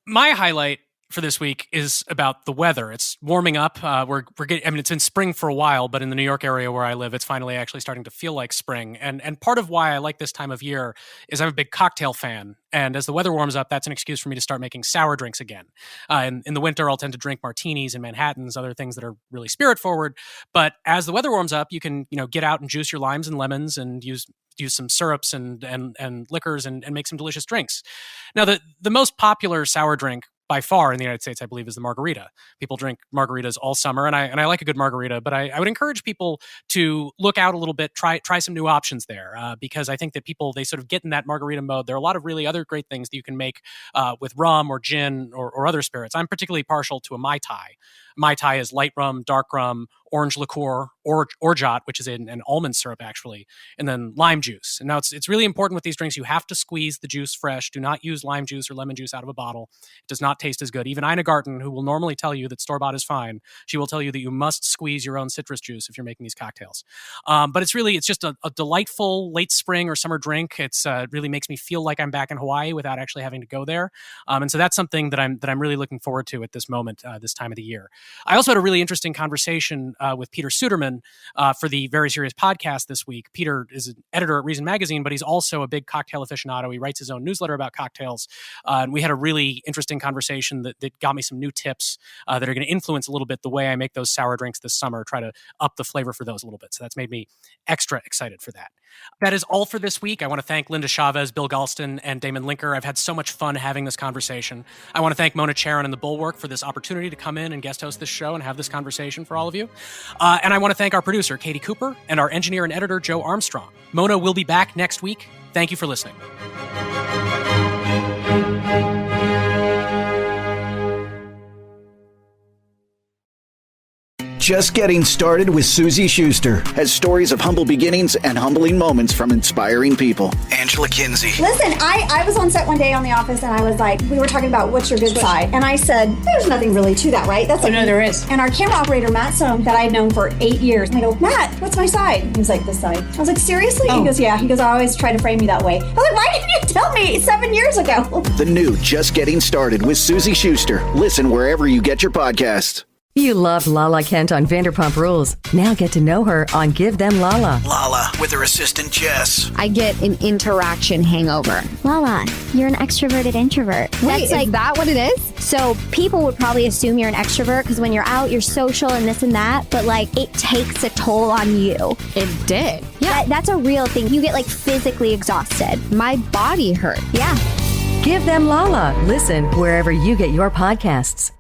My highlight for this week is about the weather. It's warming up. We're getting, I mean, it's been spring for a while, but in the New York area where I live, it's finally actually starting to feel like spring. And part of why I like this time of year is I'm a big cocktail fan. And as the weather warms up, that's an excuse for me to start making sour drinks again. In the winter, I'll tend to drink martinis and Manhattans, other things that are really spirit forward. But as the weather warms up, you can, get out and juice your limes and lemons and use some syrups and liquors and make some delicious drinks. Now, the most popular sour drink by far in the United States, I believe, is the margarita. People drink margaritas all summer, and I like a good margarita, but I would encourage people to look out a little bit, try some new options there, because I think that people, they sort of get in that margarita mode. There are a lot of really other great things that you can make with rum or gin or other spirits. I'm particularly partial to a Mai Tai. Mai Tai is light rum, dark rum, orange liqueur, or orgeat, which is an almond syrup, actually, and then lime juice. And now it's really important with these drinks. You have to squeeze the juice fresh. Do not use lime juice or lemon juice out of a bottle. It does not taste as good. Even Ina Garten, who will normally tell you that store-bought is fine, she will tell you that you must squeeze your own citrus juice if you're making these cocktails. But it's just a delightful late spring or summer drink. It really makes me feel like I'm back in Hawaii without actually having to go there. And so that's something that I'm really looking forward to at this moment, this time of the year. I also had a really interesting conversation with Peter Suderman for the Very Serious podcast this week. Peter is an editor at Reason Magazine, but he's also a big cocktail aficionado. He writes his own newsletter about cocktails. And we had a really interesting conversation that got me some new tips that are going to influence a little bit the way I make those sour drinks this summer, try to up the flavor for those a little bit. So that's made me extra excited for that. That is all for this week. I want to thank Linda Chavez, Bill Galston, and Damon Linker. I've had so much fun having this conversation. I want to thank Mona Charon and The Bulwark for this opportunity to come in and guest host this show and have this conversation for all of you. And I want to thank our producer, Katie Cooper, and our engineer and editor, Joe Armstrong. Mona will be back next week. Thank you for listening. Just Getting Started with Susie Schuster has stories of humble beginnings and humbling moments from inspiring people. Angela Kinsey. Listen, I was on set one day on The Office, and I was like, we were talking about what's your good side, and I said, there's nothing really to that, right? That's like, no, there is. And our camera operator, Matt Sohm, that I had known for 8 years, and I go, Matt, what's my side? He was like, this side. I was like, seriously? He goes, yeah. He goes, I always try to frame you that way. I was like, why didn't you tell me 7 years ago? The new Just Getting Started with Susie Schuster. Listen wherever you get your podcasts. You loved Lala Kent on Vanderpump Rules. Now get to know her on Give Them Lala. Lala with her assistant Jess. I get an interaction hangover. Lala, you're an extroverted introvert. Wait, is that what it is? So people would probably assume you're an extrovert because when you're out, you're social and this and that, but like it takes a toll on you. It did. Yeah. That's a real thing. You get like physically exhausted. My body hurt. Yeah. Give Them Lala. Listen wherever you get your podcasts.